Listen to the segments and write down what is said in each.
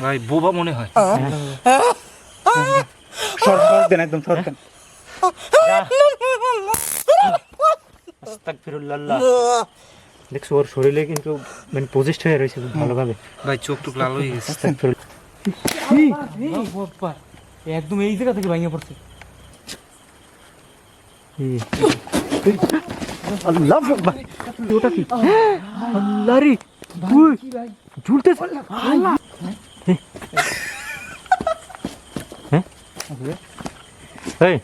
ভাই বোবা মনে হয়। সর দেন, একদম সর দেন। আস্তাগফিরুল্লাহ। দেখছো ওর শরীরে কিন্তু মানে পজিস্ট হয়ে রয়েছে খুব ভালোভাবে। ভাই চোখ টুক লাল হয়ে গেছে। আস্তাগফিরুল্লাহ। একদম এই জায়গা থেকে ভেঙে পড়ছে। আল্লাহ আকবার। ওটা কি? আল্লাহ রে, তুই ঝুলতেছ। আল্লাহ। হ্যাঁ এই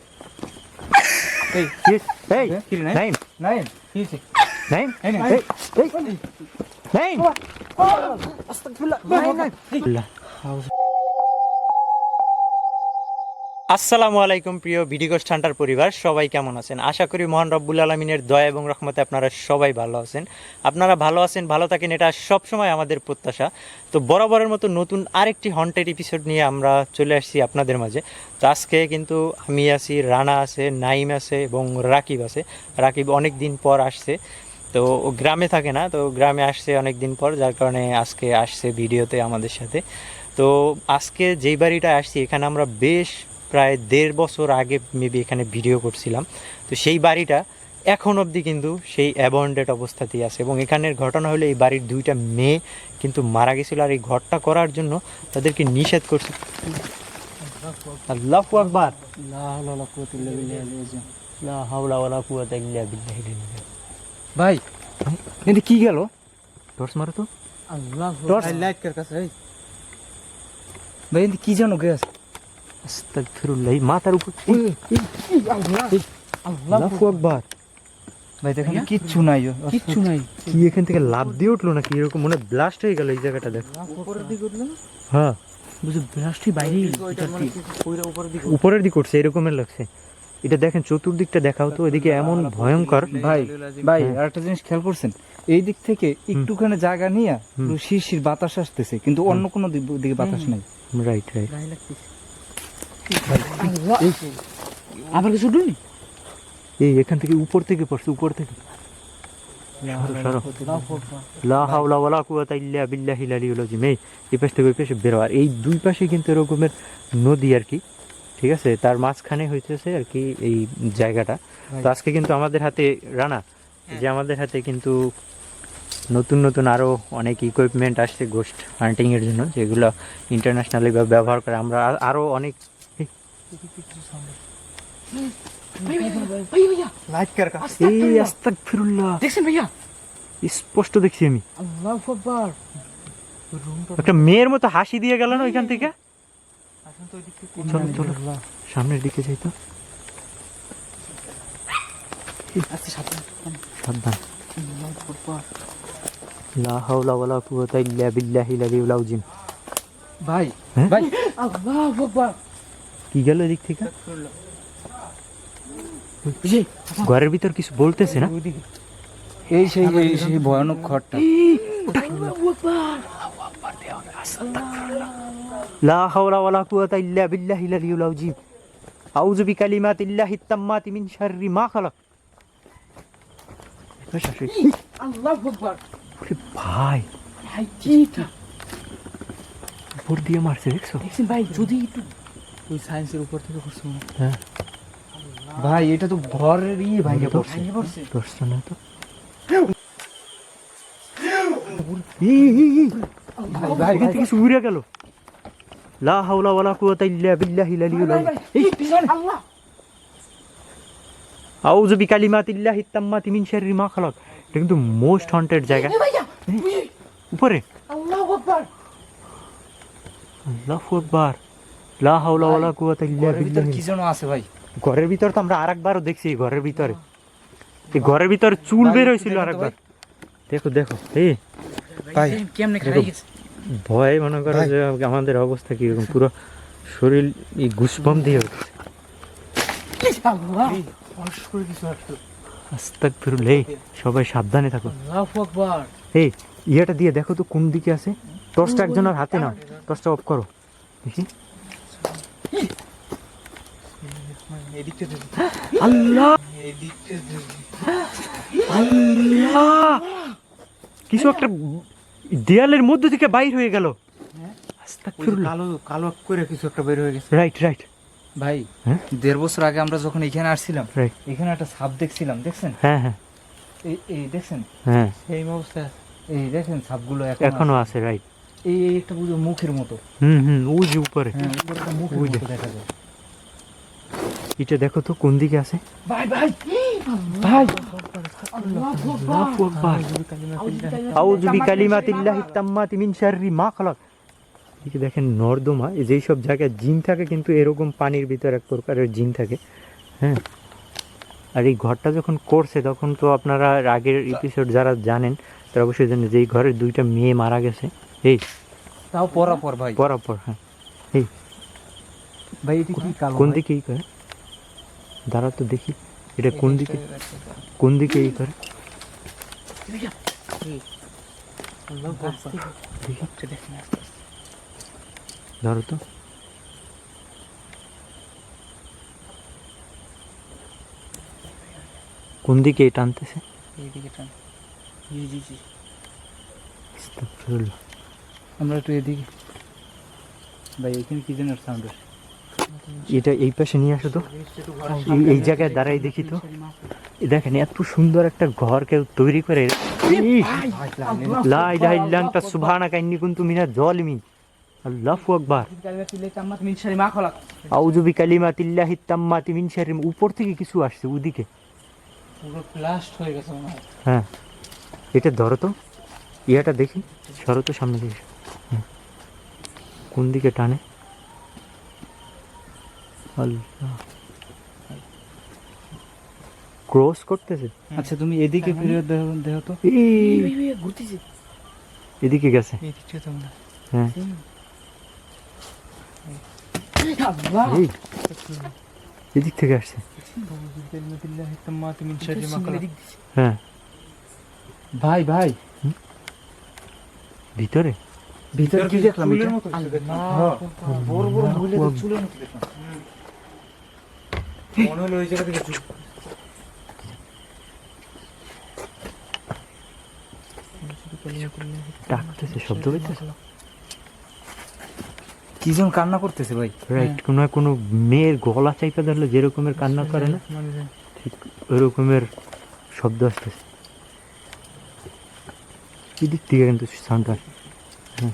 এই এই কি রে? নাইম নাই কি হইছে? নাইম এই না, এই এই নাইম আস্তাগফিরুল্লাহ। আল্লাহ। আসসালামু আলাইকুম প্রিয় ভিডিগোস্ট হান্টার পরিবার, সবাই কেমন আছেন? আশা করি মহান রব্বুল আলমিনের দয়া এবং রহমতে আপনারা সবাই ভালো আছেন। আপনারা ভালো আছেন, ভালো থাকেন, এটা সবসময় আমাদের প্রত্যাশা। তো বরাবরের মতো নতুন আরেকটি হন্টেড এপিসোড নিয়ে আমরা চলে আসছি আপনাদের মাঝে। তো আজকে কিন্তু আমি আছি, রানা আছে, নাইম আছে এবং রাকিব আছে। রাকিব অনেক দিন পর আসছে, তো ও গ্রামে থাকে না, তো গ্রামে আসছে অনেক দিন পর, যার কারণে আজকে আসছে ভিডিওতে আমাদের সাথে। তো আজকে যেই বাড়িটা আসছি, এখানে আমরা বেশ প্রায় 1.5 বছর আগে মেবি এখানে ভিডিও করছিলাম। তো সেই বাড়িটা এখন অবধি কিন্তু সেই অ্যাবন্ডেড অবস্থাতেই আছে, এবং এখানের ঘটনা হলো এই বাড়ির 2টা মেয়ে কিন্তু মারা গেছিলো, আর এই ঘরটা করার জন্য তাদেরকে নিষেধ করছে। আল্লাহু আকবার। লা হাওলা ওয়ালা কুওয়াতা ইল্লা বিল্লাহ। ভাই এটা কি গেল? টর্চ মারো তো। আল্লাহ টর্চ। লাইট কার কাছে এই ভাই এটা কি জানো গ্যাস? আস্তাগফিরুল্লাহ। এই মাথার উপর আল্লাহু আকবার। ভাই দেখেন কিচ্ছু নাই, কিচ্ছু নাই। কি এখান থেকে লাফ দিয়ে উঠলো নাকি এরকম মনে ব্লাস্ট হয়ে গেল এই জায়গাটা, দেখো। উপরের দিকে উঠলো না? হ্যাঁ, বুঝো ব্লাস্টই বাইরে উপরের দিকে উঠছে এরকমের লাগছে। এটা দেখেন চতুর্দিকটা দেখাও তো, এদিকে এমন ভয়ঙ্কর। ভাই ভাই আরেকটা জিনিস খেয়াল করছেন, এই দিক থেকে একটুখানি জায়গা নিয়ে শিরশির বাতাস আসতেছে, কিন্তু অন্য কোনো দিকে বাতাস নাই। Right right. আবার কিছু উঠুনি? এই এখান থেকে উপর থেকে পড়ছে, উপর থেকে। লা হাওলা ওয়ালা কুওয়াতা ইল্লা বিল্লাহিল আলিয়্যিল আযীম। এই পাশ থেকে ওই পাশে বের হওয়ার, এই দুই পাশে কিন্তু এরকমের নদী আর কি, ঠিক আছে, তার মাঝখানে হইতেছে আর কি এই জায়গাটা। তো আজকে কিন্তু আমাদের হাতে রানা, যে আমাদের হাতে কিন্তু নতুন নতুন আরও অনেক ইকুইপমেন্ট আসছে গোস্ট হান্টিং এর জন্য, যেগুলো ইন্টারন্যাশনালি ব্যবহার করে। আমরা আরও অনেক লাইট কার কাছে? এই আস্তাগফিরুল্লাহ। দেখছেন ভাইয়া? স্পষ্ট দেখছি আমি। আল্লাহু আকবার। একটা মেয়ের মতো হাসি দিয়ে গেল না ওইখান থেকে। চলো চলো সামনের দিকে যাই তো। সাবধান। লা হাওলা ওয়ালা কুওয়াতা ইল্লা বিল্লাহিল আলিয়্যিল আযীম। ভাই হ্যাঁ? ভাই আল্লাহু আকবার। কি গেল এদিক থেকে? ঘরের ভিতর কিছু বলতেছে না? এই সেই ভয়ানক ঘরটা। লা হাওলা ওয়ালা কুওয়াতা ইল্লা বিল্লাহিল আলিয়্যিল আযীম। আউযু বিকালিমাতিল্লাহিত তাম্মাতি মিন শাররি মা খালাক। আল্লাহু আকবার। ওরে ভাই, ভাই কিটা উপর দিয়ে মারছে, দেখছো? দেখছেন ভাই? যদি একটু ওই সায়েন্সের উপর থেকে পড়ছে। হ্যাঁ ভাই এটা তো ঘরেরই ভাঙে পড়ছে। দর্শন না তো। ভাই এখান থেকে উড়ে গেল। লা হাওলা ওয়ালা কুওয়াতা ইল্লা বিল্লাহিল আলিয়্যিল আযীম। আল্লাহ আউযু বিকালিমাতিল্লাহিত তাম্মাতি মিন শাররি মা খালাক। এটা কিন্তু মোস্ট হন্টেড জায়গা। উপরে আল্লাহু আকবার। আল্লাহু আকবার। লা হাওলা ওয়ালা কুওয়াতা ইল্লা বিল্লাহ। কি যেন আছে ভাই ঘরের ভিতর। তো আমরা আরেকবারও দেখছি এই ঘরের ভিতরে, এই ঘরের ভিতরে চুল বের হয়েছিল আরেকবার। দেখো দেখো এই ভাই কেমনে খাই গেছে। ভয় মনে করো যে আমাদের অবস্থা কি এরকম, পুরো শরীর এই গুসবম দিয়ে উঠছে। আল্লাহ ফস করে কিছু আসলো। আস্তাগফিরুল্লাহ। এই সবাই সাবধানে থাকো। আল্লাহু আকবার। এই ইয়েটা দিয়ে দেখো তো কোন দিকে আছে। টর্চটা একজনের হাতে নাও, টর্চটা অফ করো দেখি। আল্লাহ আল্লাহ কিছু একটা দেয়ালের মধ্য থেকে বাইর হয়ে গেল। কালো কালো করে কিছু একটা বের হয়ে গেছে। রাইট রাইট ভাই হ্যাঁ 1.5 বছর আগে আমরা যখন এখানে আসছিলাম, রাইট এখানে একটা সাপ দেখছিলাম, দেখছেন? হ্যাঁ হ্যাঁ এই দেখছেন হ্যাঁ এই অবস্থা, এই দেখেন সাপগুলো এখনো আছে। রাইট এই একটা বুঝো মুখের মতো। ওই যে উপরে হ্যাঁ উপরে একটা মুখের ওই যে। মতো দেখা যায়। এটা দেখো তো কোন দিকে আছে। ভাই ভাই ভাই আল্লাহু আকবার। আউযু বিকালিমাতিল্লাহি তাম্মাতি মিন শাররি মা খালাক। এই যে দেখেন নর্দমা, যেই সব জায়গায় জিন থাকে কিন্তু এরকম পানির ভিতর এক প্রকারের জিন থাকে। হ্যাঁ আর এই ঘরটা যখন করছে তখন তো আপনারা আগের এপিসোড যারা জানেন তারা অবশ্যই জানেন যে এই ঘরের 2টা মেয়ে মারা গেছে। এই তাও পরাপর ভাই, পরাপর। হ্যাঁ এই ভাই এটা কি কালো? কোন দিকে এই করে দাঁড়া তো দেখি এটা কোন দিকে, কোন দিকে এই করে ধরো তো। কোন দিকে টানতেছে? এইদিকে টান। জি জি। আস্তাগফিরুল্লাহ। আমরা একটু এদিকে। ভাই এখানে কি যেন সাউন্ড আসে। এটা এই পাশে নিয়ে আসো তো। এই জায়গায় দাঁড়াই দেখি তো। দেখেন এত সুন্দর একটা ঘর কেউ তৈরি করে। লা ইলাহা ইল্লা আনতা সুবহানাকা ইন্নী কুনতু মিনাজ জালিমিন। আল্লাহু আকবার। আউযু বিকালিমাতিল্লাহি তাম্মাতি মিন শাররি। উপর থেকে কিছু আসছে ওদিকে, পুরো ব্লাস্ট হয়ে গেছে মনে হয়। হ্যাঁ এটা ধরো তো, ইয়াটা দেখি, সরো তো সামনে দিকে। কোন দিকে টানে? আল্লাহ, ক্রস করতেছে। আচ্ছা তুমি এদিকে ফিরে দেখো তো। ঘুরতেছে, এদিকে গেছে। এদিকে তো না। হ্যাঁ আল্লাহ, এই এদিক থেকে আসছে। হ্যাঁ ভাই ভাই ভিতরে ভিতরে কি দেখলাম? বড় বড় মহিলাদের চুলের মতো দেখলাম। মনে হলো ওই জায়গা থেকে ডাকতেছে, শব্দ হইতেছে। কি যেন কান্না করতেছে ভাই। রাইট, কোনো মেয়ের গলা চাইপা ধরলে যেরকমের কান্না করে না, ঠিক ওই রকমের শব্দ আসতেছে। এদিক থেকে কিন্তু সাউন্ড আসে। হ্যাঁ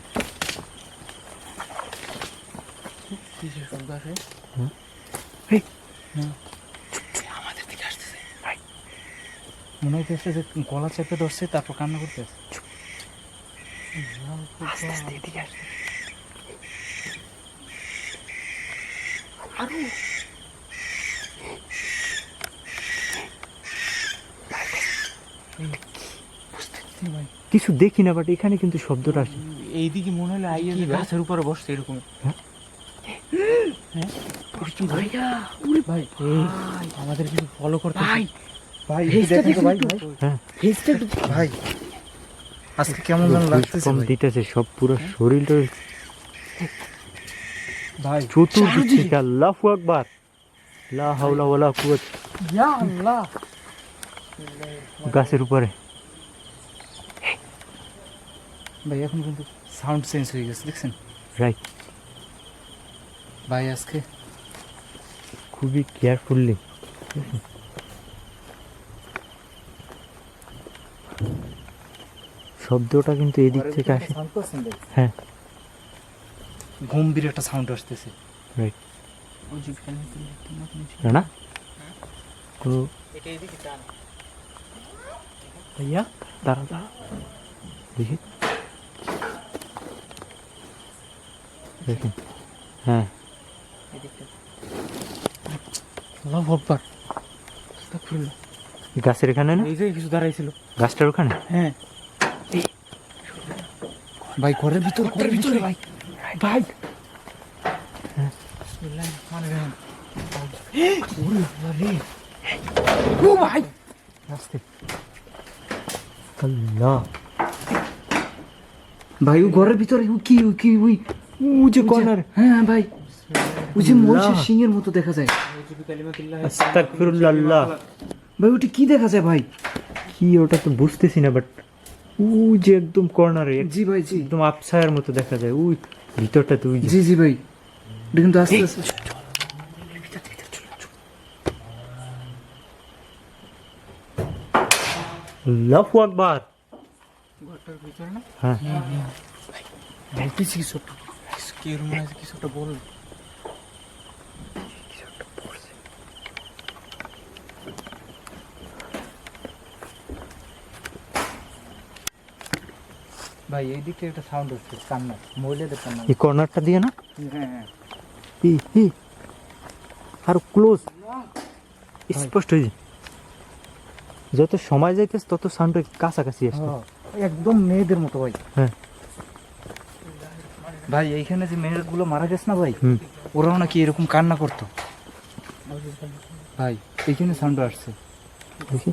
শব্দ আসে। আমাদের দিকে আসতেছে। মনে হইতেছে যে গলা চেপে ধরছে, তারপর কান্না করতেছে। আস্তে আস্তে এদিকে আসছে। কিছু দেখি না, বাট এখানে কিন্তু শব্দটা আসে। এইদিকে মনে হলো আইয়া গাছের উপরে বসছে এরকম। ভাই আমাদের কিছু ফলো করতে ভাই। ভাই দেখেন তো ভাই। হ্যাঁ ভাই আজকে কেমন যেন লাগতেছে কম ভাই। দিতেছে, সব পুরো শরীরটা ভাই চতুর্দিক থেকে। আল্লাহু আকবার, লা হাওলা ওয়ালা কুওয়াতা ইয়া আল্লাহ। গাছের উপরে। ভাই এখন কিন্তু সাউন্ড চেঞ্জ হয়ে গেছে, দেখছেন? রাইট, ভাই আজকে খুবই কেয়ারফুললি। শব্দটা কিন্তু এদিক থেকে আসে। হ্যাঁ গম্ভীর একটা সাউন্ড আসতেছে। রাইট না কোনো ভাইয়া দাঁড়া দাঁড়া দেখি, দেখুন। হ্যাঁ আল্লাহু আকবার। আস্তাগফিরুল্লাহ। গাছের এখানে না, এই যে কিছু দাঁড়াইছিল গাছটার ওখানে। হ্যাঁ ভাই ঘরের ভিতরে ভাই। ভাই বিসমিল্লাহির রহমানির রহিম। ওরে আল্লাহ রে। ও ভাই আস্তে। আল্লাহ ভাই ও ঘরের ভিতরে কি ওই যে কর্নার। হ্যাঁ ভাই ওই যে মহিষের সিংহের মতো দেখা যায়। আস্তাগফিরুল্লাহ। ভাই ওটা কি দেখা যায় ভাই? কি ওটা তো বুঝতেছি না, বাট ওই যে একদম কর্নারে জি ভাই জি একদম আপসায়ের মতো দেখা যায় ওই ভিতরটা তুই জি জি ভাই এটা কিন্তু আস্তে আস্তে আল্লাহু আকবার ঘরটার ভিতরে না হ্যাঁ দেখতেছি কিছু একটা কি এর মনে আছে কিছু একটা বল ভাই এই দিকে একটা সাউন্ড হচ্ছে কান্না মহিলাদের কান্না এই কর্নারটা দিয়ে না হ্যাঁ হ্যাঁ এই আর ক্লোজ স্পষ্ট হয়ে যায়। যত সময় যাইতেছে তত সাউন্ড কাছাকাছি আসছে একদম মেয়েদের মতো ভাই হ্যাঁ ভাই এইখানে যে মেয়েগুলো মারা গেছে না ভাই হুম ওরাও নাকি এরকম কান্না করতো ভাই এইখানে সাউন্ড আসছে দেখি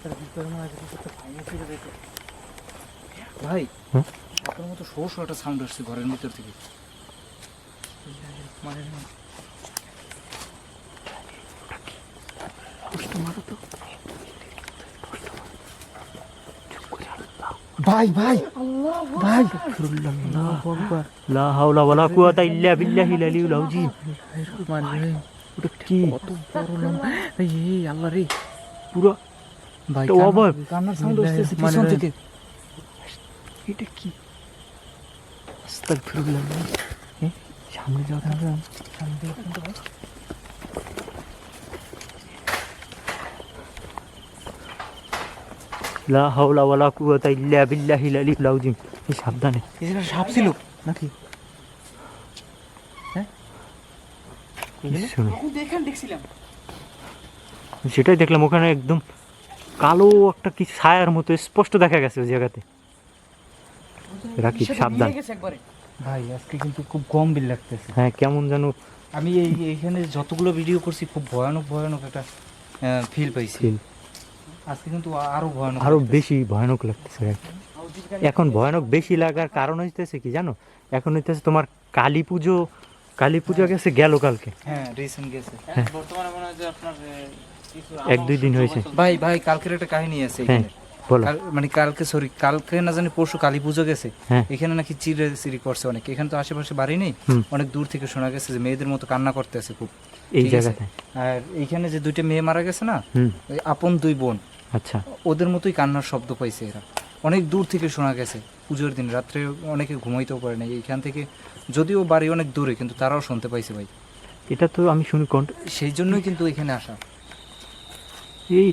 ভাই হ্যাঁ? আপনার মতো শো শো একটা সাউন্ড আসছে ঘরের ভিতর থেকে ভাই ভাই ভাই লা হাওলা ওয়ালা কুওয়াতা ইল্লা বিল্লাহিল আলিয়্যিল আযীম ওটা কি কত বড় লম্বা এই আল্লাহ রে পুরো ভাই এটা অবাক। কান্নার সাউন্ড আসছে পিছন থেকে এটা কি আস্তাগফিরুল্লাহ সামনে যাও লা হাওলা ওয়ালা কুওয়াতা ইল্লা বিল্লাহিল আলিয়্যিল আযীম সাবধানে এটা সাপ ছিল নাকি শুনো দেখেন দেখছিলাম সেটাই দেখলাম ওখানে একদম কালো একটা কি ছায়ার মতো স্পষ্ট দেখা গেছে ওই জায়গাতে রাখি সাবধান ভাই আজকে কিন্তু খুব গম্ভীর লাগতেছে হ্যাঁ কেমন যেন আমি এইখানে যতগুলো ভিডিও করছি খুব ভয়ানক ভয়ানক একটা ফিল পাইছি feel, আজকে কিন্তু আরো ভয়ানক আরো লাগতেছে। বেশি ভয়ানক লাগতেছে right? এখন ভয়ানক বেশি লাগার কারণ হইতেছে কি জানো এখন হইতেছে তোমার কালী পুজো গেছে গেল কালকে হ্যাঁ রিসেন্ট গেছে বর্তমানে মনে হয় যে আপনার এক দুই দিন হয়েছে ভাই ভাই কালকের একটা কাহিনী আছে হ্যাঁ এখানে বলো মানে কালকে না জানি পরশু কালী পুজো গেছে হ্যাঁ এখানে নাকি চিরি করছে অনেক এখানে তো আশেপাশে বাড়ি নেই হুম। অনেক দূর থেকে শোনা গেছে যে মেয়েদের মতো কান্না করতেছে খুব এই ঠিক আছে? জায়গাতে আর এইখানে যে দুইটা মেয়ে মারা গেছে না হুম ওই আপন দুই বোন আচ্ছা ওদের মতোই কান্নার শব্দ পাইছে এরা অনেক দূর থেকে শোনা গেছে পুজোর দিন রাত্রে অনেকে ঘুমাইতেও পারে না এইখান থেকে যদিও বাড়ি অনেক দূরে কিন্তু তারাও শুনতে পাইছে ভাই এটা তো আমি শুনি কন্ঠ সেই জন্যই কিন্তু এখানে আসা এই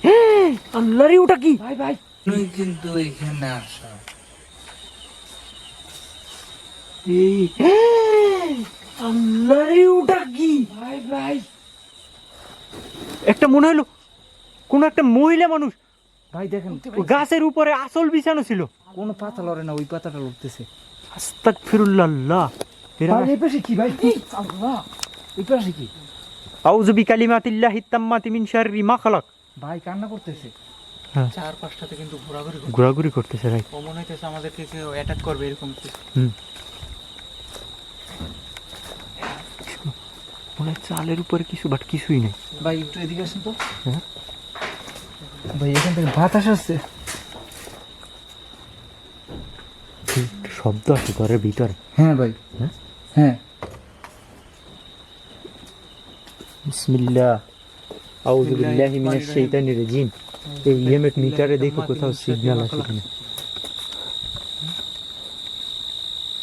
আল্লাহরে ওটা কি ভাই ভাই কিন্তু এখানে আসা এই আল্লাহরে ওটা কি ভাই ভাই একটা মনে হলো কোন একটা মহিলা মানুষ ভাই দেখেন ওই গাছের উপরে আসল বিছানো ছিল কোনো পাতা লড়ে না ওই পাতাটা লড়তেছে আস্তাগফিরুল্লাহ এরা ভাই এই পাশে কি ভাই আল্লাহ এই পাশে কি আউযু বিকালিমাতিল্লাহি তাম্মাতি মিন শাররি মা খালাক ভাই কান্না করতেছে চার পাঁচটাতে কিন্তু ঘোরাঘুরি করছে। ঘোরাঘুরি করতেছে রাইট ও মনে হইতেছে আমাদেরকে কেউ অ্যাটাক করবে এরকম কিছু। হুম মনে হয় চালের উপরে কিছু বাট কিছুই নেই ভাই একটু এদিকে আসেন তো হ্যাঁ? ভাই এখান থেকে বাতাস আসছে একটু শব্দ আসে ঘরের ভিতরে হ্যাঁ ভাই হ্যাঁ? হ্যাঁ বিসমিল্লাহ আউযু বিল্লাহি মিনাশ শাইতানির রাজিম এই ইএমএফ মিটারে দেখো কোথাও সিগন্যাল আছে কিনা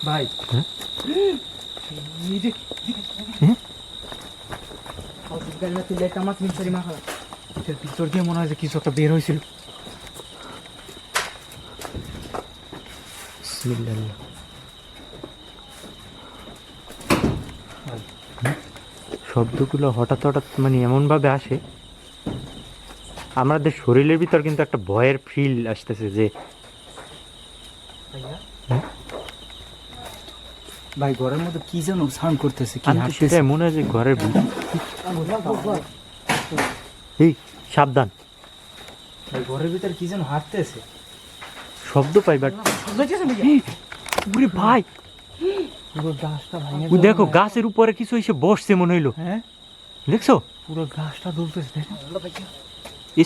ভাই হ্যাঁ? এটার ভিতর দিয়ে মনে হয় যে কিছু একটা বের হয়েছিল। বিসমিল্লাহ শব্দগুলো হঠাৎ হঠাৎ মানে এমনভাবে আসে আমাদের শরীরের ভিতর কিন্তু একটা ভয়ের ফিল আসতেছে যে ভাই ঘরের মধ্যে কি যেন সাউন্ড করতেছে কি আমি তো হাঁটতেছে সেটাই মনে হয় যে ঘরের এই সাবধান ভাই ঘরের ভিতরে কি যেন হাঁটতেছে শব্দ পাই বাট ওরে ভাই পুরো গাছটা ভাঙে ও দেখো গাছের উপরে কিছু এসে বসছে মনে হইলো হ্যাঁ দেখছো পুরো গাছটা দুলতেছে দেখেন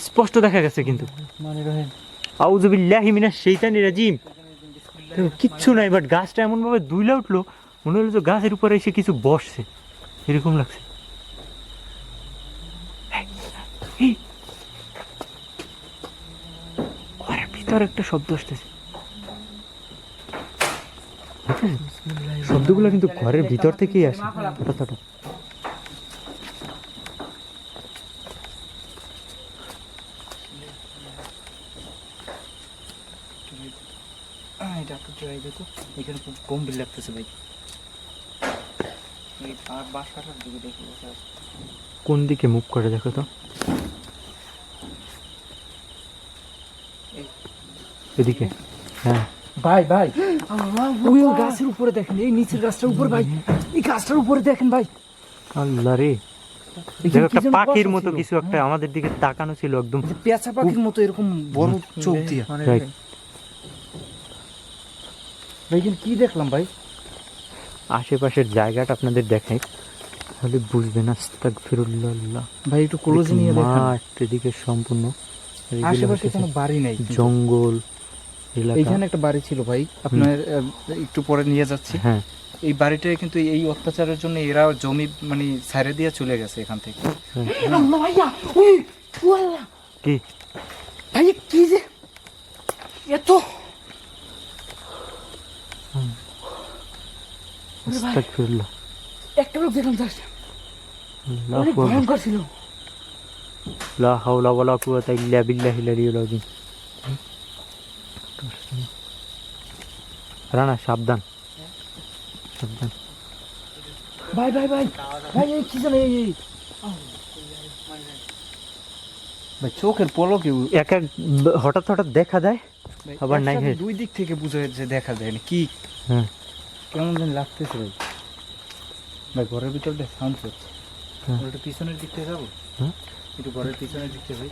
স্পষ্ট দেখা গেছে কিন্তু মানে রহেন আউযু বিল্লাহি মিনাশ শাইতানির রাজিম দেখো কিচ্ছু নাই, বাট গাছটা এমন ভাবে দুইলা উঠলো মনে হলো যে গাছের উপরে এসে কিছু বসছে, এরকম লাগছে। এই, ঘরের ভিতরে একটা শব্দ আসতেছে, শব্দগুলো কিন্তু ঘরের ভিতর থেকেই আসে হঠাৎ হঠাৎ। এটা একটু ট্রাই দেখো, এখানে খুব গম্ভীর লাগতেছে ভাই। এই বাসাটার দিকে দেখে বসে আছে। কোন দিকে মুভ করে দেখো তো, এদিকে। হ্যাঁ ভাই ভাই ওই গাছের উপরে দেখেন, এই নিচের গাছটার উপরে ভাই, এই গাছটার উপরে দেখেন ভাই। আল্লাহ রে, দেখো একটা পাখির মতো কিছু একটা আমাদের দিকে তাকানো ছিল, একদম পেঁচা পাখির মতো এরকম বড় চোখ দিয়ে। Right. ভাই এখানে কি দেখলাম ভাই? আশেপাশের জায়গাটা আপনাদের দেখাই তাহলে বুঝবেন। আস্তাগফিরুল্লাহ। ভাই একটু ক্লোজ নিয়ে দেখেন, মাঠ এদিকে সম্পূর্ণ, এগুলো আশেপাশে হচ্ছে কোনো বাড়ি নাই। জঙ্গল এলাকা। এইখানে একটা বাড়ি ছিল ভাই, আপনার একটু পরে নিয়ে যাচ্ছি। হ্যাঁ এই বাড়িটা কিন্তু এই অত্যাচারের জন্য এরা জমি মানে ছাড়ে দিয়ে চলে গেছে এখান থেকে। কি ভাই কি যে এত আস্তাগফিরুল্লাহ। একটা লোক দেখলাম জাস্ট, আল্লাহু অনেক আকবার। ভয়ঙ্কর ছিল। লা হাওলা ওয়ালা কুওয়াতা ইল্লা বিল্লাহিল আলিয়্যিল আযীম। রানা সাবধান সাবধান। ভাই ভাই ভাই ভাই এই কি জানে এই ভাই চোখের পলকে এক এক হঠাৎ হঠাৎ দেখা যায়, আবার নাই হয়। দুই দিক থেকে বুঝা যাচ্ছে, দেখা যায় না কি হ্যাঁ কেমন যেন লাগতেছে ভাই। ভাই ঘরের ভিতর দিয়ে সাউন্ড করছে, হ্যাঁ। একটু পিছনের দিক থেকে যাবো, হ্যাঁ একটু ঘরের পিছনের দিক থেকে ভাই।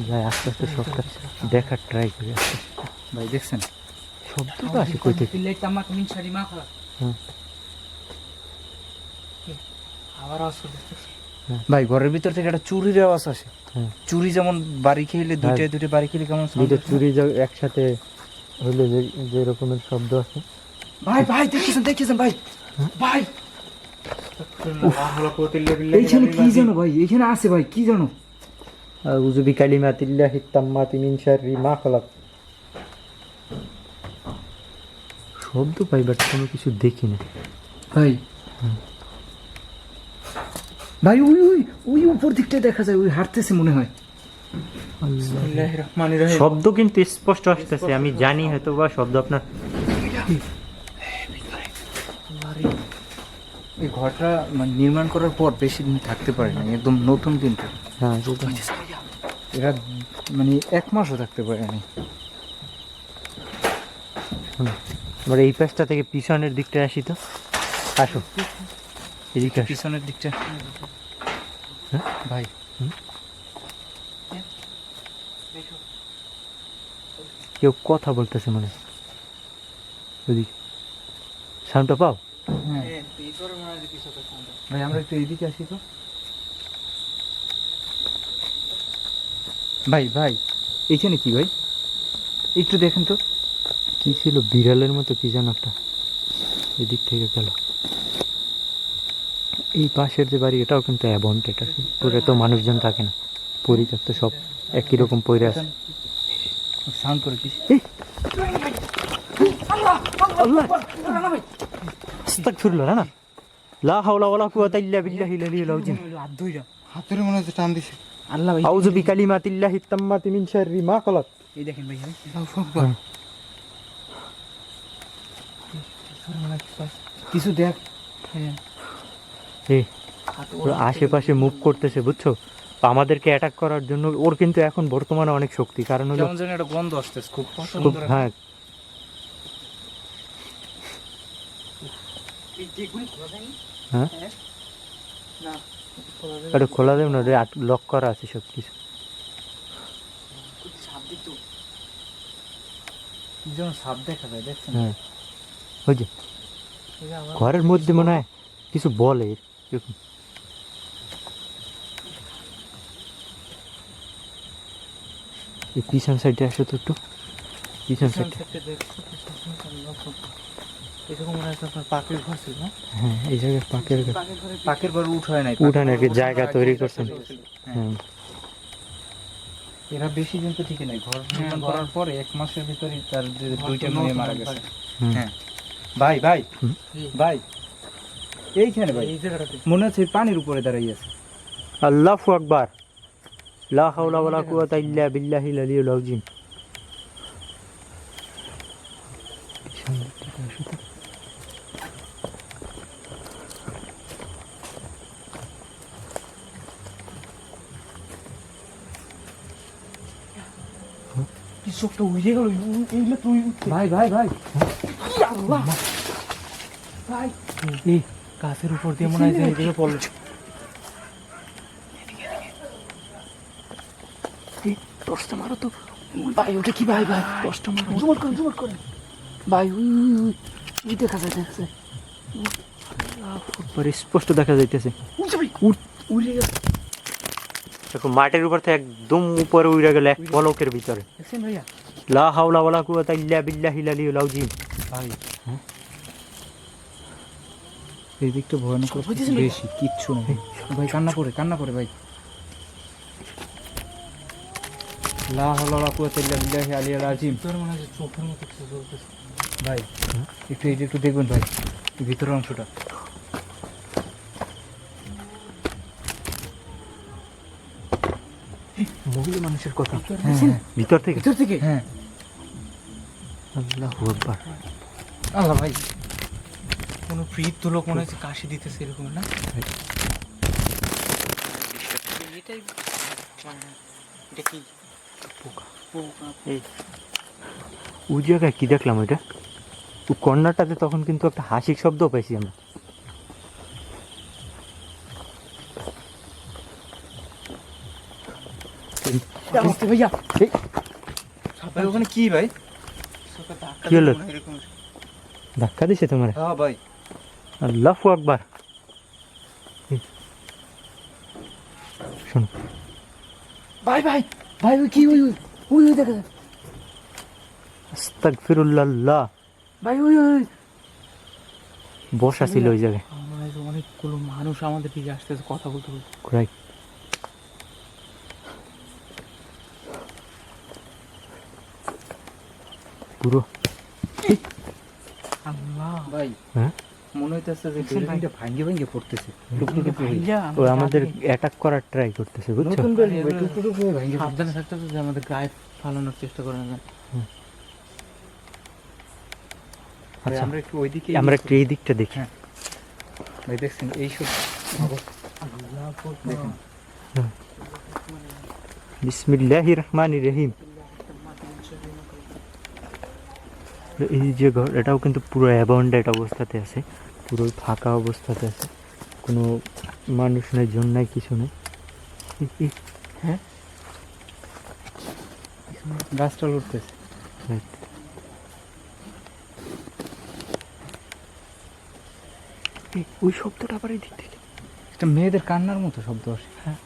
যাই আস্তে আস্তে সবটা দেখার ট্রাই করি আস্তে আস্তে। ভাই দেখছেন শব্দ তো আসে কই থেকে? হ্যাঁ আবার আওয়াজ করতেছে। ভাই ঘরের ভিতর থেকে একটা চুরির আওয়াজ আসে। হ্যাঁ চুরি যেমন বাড়ি খেলে দুইটা বাড়ি খেলে কেমন sound দুইটা আসে? চুরি একসাথে হইলে যে রকমের শব্দ আছে। ভাই ভাই দেখেছেন ভাই ভাই লা হাওলা কুওয়াতা ইল্লা বিল্লাহিল এইখানে কি আযীম। জানো ভাই, এখানে আছে ভাই কি জানো? আউযু বিকালিমাতিল্লাহিত তাম্মাতি মিন শাররি মা খালাক। শব্দ পাই বাট কোনো কিছু দেখি না। ভাই ভাই ওই ওই ওই উপর দিকটা দেখা যায়, ওই হাঁটতেছে মনে হয়। বিসমিল্লাহির রহমানির রহিম। শব্দ কিন্তু স্পষ্ট আসতেছে, আমি জানি হয়তো বা শব্দ আপনার। এই ঘরটা মানে নির্মাণ করার পর বেশি দিন থাকতে পারে না, একদম নতুন কিন্তু। হ্যাঁ এরা মানে 1 মাসও থাকতে পারে না। আমরা এই পাশটা থেকে পিছনের দিকটা আসি তো, আসো এদিকে আসো। পিছনের দিকটা হ্যাঁ? ভাই কেউ কথা বলতেছে মনে হয় ওদিকে, সাউন্ডটা পাও? হ্যাঁ ভাই আমরা একটু এইদিকে আসি তো। ভাই ভাই এইখানে কি ভাই একটু দেখেন তো। কি ছিল বিড়ালের মতো কি যেন একটা এদিক থেকে গেল। এই পাশের যে বাড়ি এটাও কিন্তু অ্যাবন্ট, এটা পুরো তো মানুষজন থাকে না, পরিত্যক্ত সব একই রকম পড়ে আছে। সাউন্ড করে কি আস্তাগফিরুল্লাহ। না লা হাওলা ওয়ালা কুওয়াতা ইল্লা বিল্লাহিল আলিয়্যিল আযীম। হাত ধইরা হাত ধরে মনে হচ্ছে টান দিছে। আল্লাহ ভাই আউযু বিকালিমাতিল্লাহিত তাম্মাতি মিন শাররি মা খালাক। এই দেখেন ভাই আল্লাহু আকবার। কিছু দেখ। এই ওর আশেপাশে মুভ করতেছে বুঝছো, আমাদেরকে অ্যাটাক করার জন্য। ওর কিন্তু এখন বর্তমানে অনেক শক্তি, কারণ হলো কেমন যেন একটা গন্ধ আসতেছে খুব খুব, সুন্দর। হ্যাঁ হ্যাঁ এটা খোলা দেব না রে, লক করা আছে সব কিছু। কি যেন সাপ দেখা যায় দেখছেন? হ্যাঁ ওই যে ঘরের মধ্যে মনে হয় কিছু বলে এরকম। এই পিছন সাইডে আসো তো একটু, পিছন সাইড। এরকম মনে হচ্ছে আপনার পাখির ঘর ছিল না? হ্যাঁ, এই জায়গায় পাকের পাকের ঘর উঠায় নাই, উঠানে আর কি জায়গা তৈরি করছেন। হ্যাঁ, এরা বেশি দিন তো ঠিকই নাই, ঘর নির্মাণ করার পরে 1 মাসের ভিতরে তার যে 2টা মেয়ে মারা গেছে। হুম। হ্যাঁ ভাই ভাই হুম। ভাই, এইখানে ভাই এই জায়গাটাতে মনে হচ্ছে পানির উপরে দাঁড়িয়ে আছে। আল্লাহু আকবার, লা হাওলা ওয়ালা কুওয়াতা ইল্লা বিল্লাহিল আলিয়্যিল আযীম। কি চোখটা উড়ে গেল, এইগুলো তুই ভাই ভাই ভাই আল্লাহ ভাই, এই গাছের উপর দিয়ে মনে হয় যে এদিকে পড়লো। টর্চটা মারো তো ভাই, ওটা কি ভাই? ভাই টর্চটা মারো, জুমট করে ভাই, ওই দেখা যায়, দেখা যায়। পরে স্পষ্ট দেখা যাইতেছে। উঠছে ভাই, উড়ে গেছে। দেখো মাটির উপর থেকে একদম উপরে উড়ে গেল এক পলকের ভিতরে। দেখছেন ভাইয়া? লা হাওলা ওয়ালা কুওয়াতা ইল্লা বিল্লাহিল আলিয়্যিল আযীম। ভাই এই দিকটা ভয়ানক বেশি, কিচ্ছু নেই ভাই। কান্না করে ভাই। লা হাওলা ওয়ালা কুওয়াতা ইল্লা বিল্লাহি আলিয়্যিল আযীম। তোর মনে হয় চোখের মতো কিছু চলতেছে ভাই একটু দেখবেন ভাই, এই ভিতরের অংশটা। মহিলা মানুষের কথা হ্যাঁ ভিতর থেকে। ভিতর থেকে। হ্যাঁ আল্লাহু আকবার। আল্লাহ ভাই, কোনো বৃদ্ধ লোক মনে হচ্ছে কাশি দিতেছে এরকম না? এটাই মানে এটা কি পোকা? এই ওই জায়গায় কি দেখলাম ওইটা, ওই কর্নারটাতে তখন কিন্তু একটা হাসির শব্দ পাইছি আমরা। ভাইয়া ভাই ওখানে কি ভাই? কি হলো? ধাক্কা দিছে তোমার? হ্যাঁ ভাই। আল্লাহু আকবার। শোনো ভাই ভাই ভাই, ওই কি ওই দেখা যায় আস্তাগফিরুল্লাহ। ভাই, ওই বসা ছিল ওই জায়গায়। মনে হয় যে অনেকগুলো মানুষ আমাদের দিকে আসতেছে কথা বলতে বলতে। রাইট। পুরো আল্লাহ ভাই হ্যাঁ, মনে হইতেছে যে দেখছেন ভাই? বিল্ডিংটা ভাঙ্গে পড়তেছে, টুকরো টুকরো হয়ে। ভাইয়া, ও আমাদের অ্যাটাক করার ট্রাই করতেছে, বুঝছো? নতুন বিল্ডিং ভাই, টুকরো টুকরো হয়ে ভাঙ্গে পড়তেছে। সাবধানে থাকতে হবে যে আমাদের গায়ে ফালানোর চেষ্টা করে না। ভাই, আচ্ছা, আমরা একটু ওইদিকে আমরা একটু এই দিকটা দেখি। হ্যাঁ। ভাই দেখছেন এইসব দেখেন। বিসমিল্লাহির রহমানির রহিম। এই যে ঘর, এটাও কিন্তু পুরো অ্যাবান্ডেন্ট অবস্থাতে আছে, পুরো ফাঁকা অবস্থাতে আছে, কোনো মানুষ নেই, জন নাই, কিছু নেই। হ্যাঁ গাছটা লড়তেছে। Right. ওই শব্দটা আবার এই দিক থেকে, একটা মেয়েদের কান্নার মতো শব্দ আসে। হ্যাঁ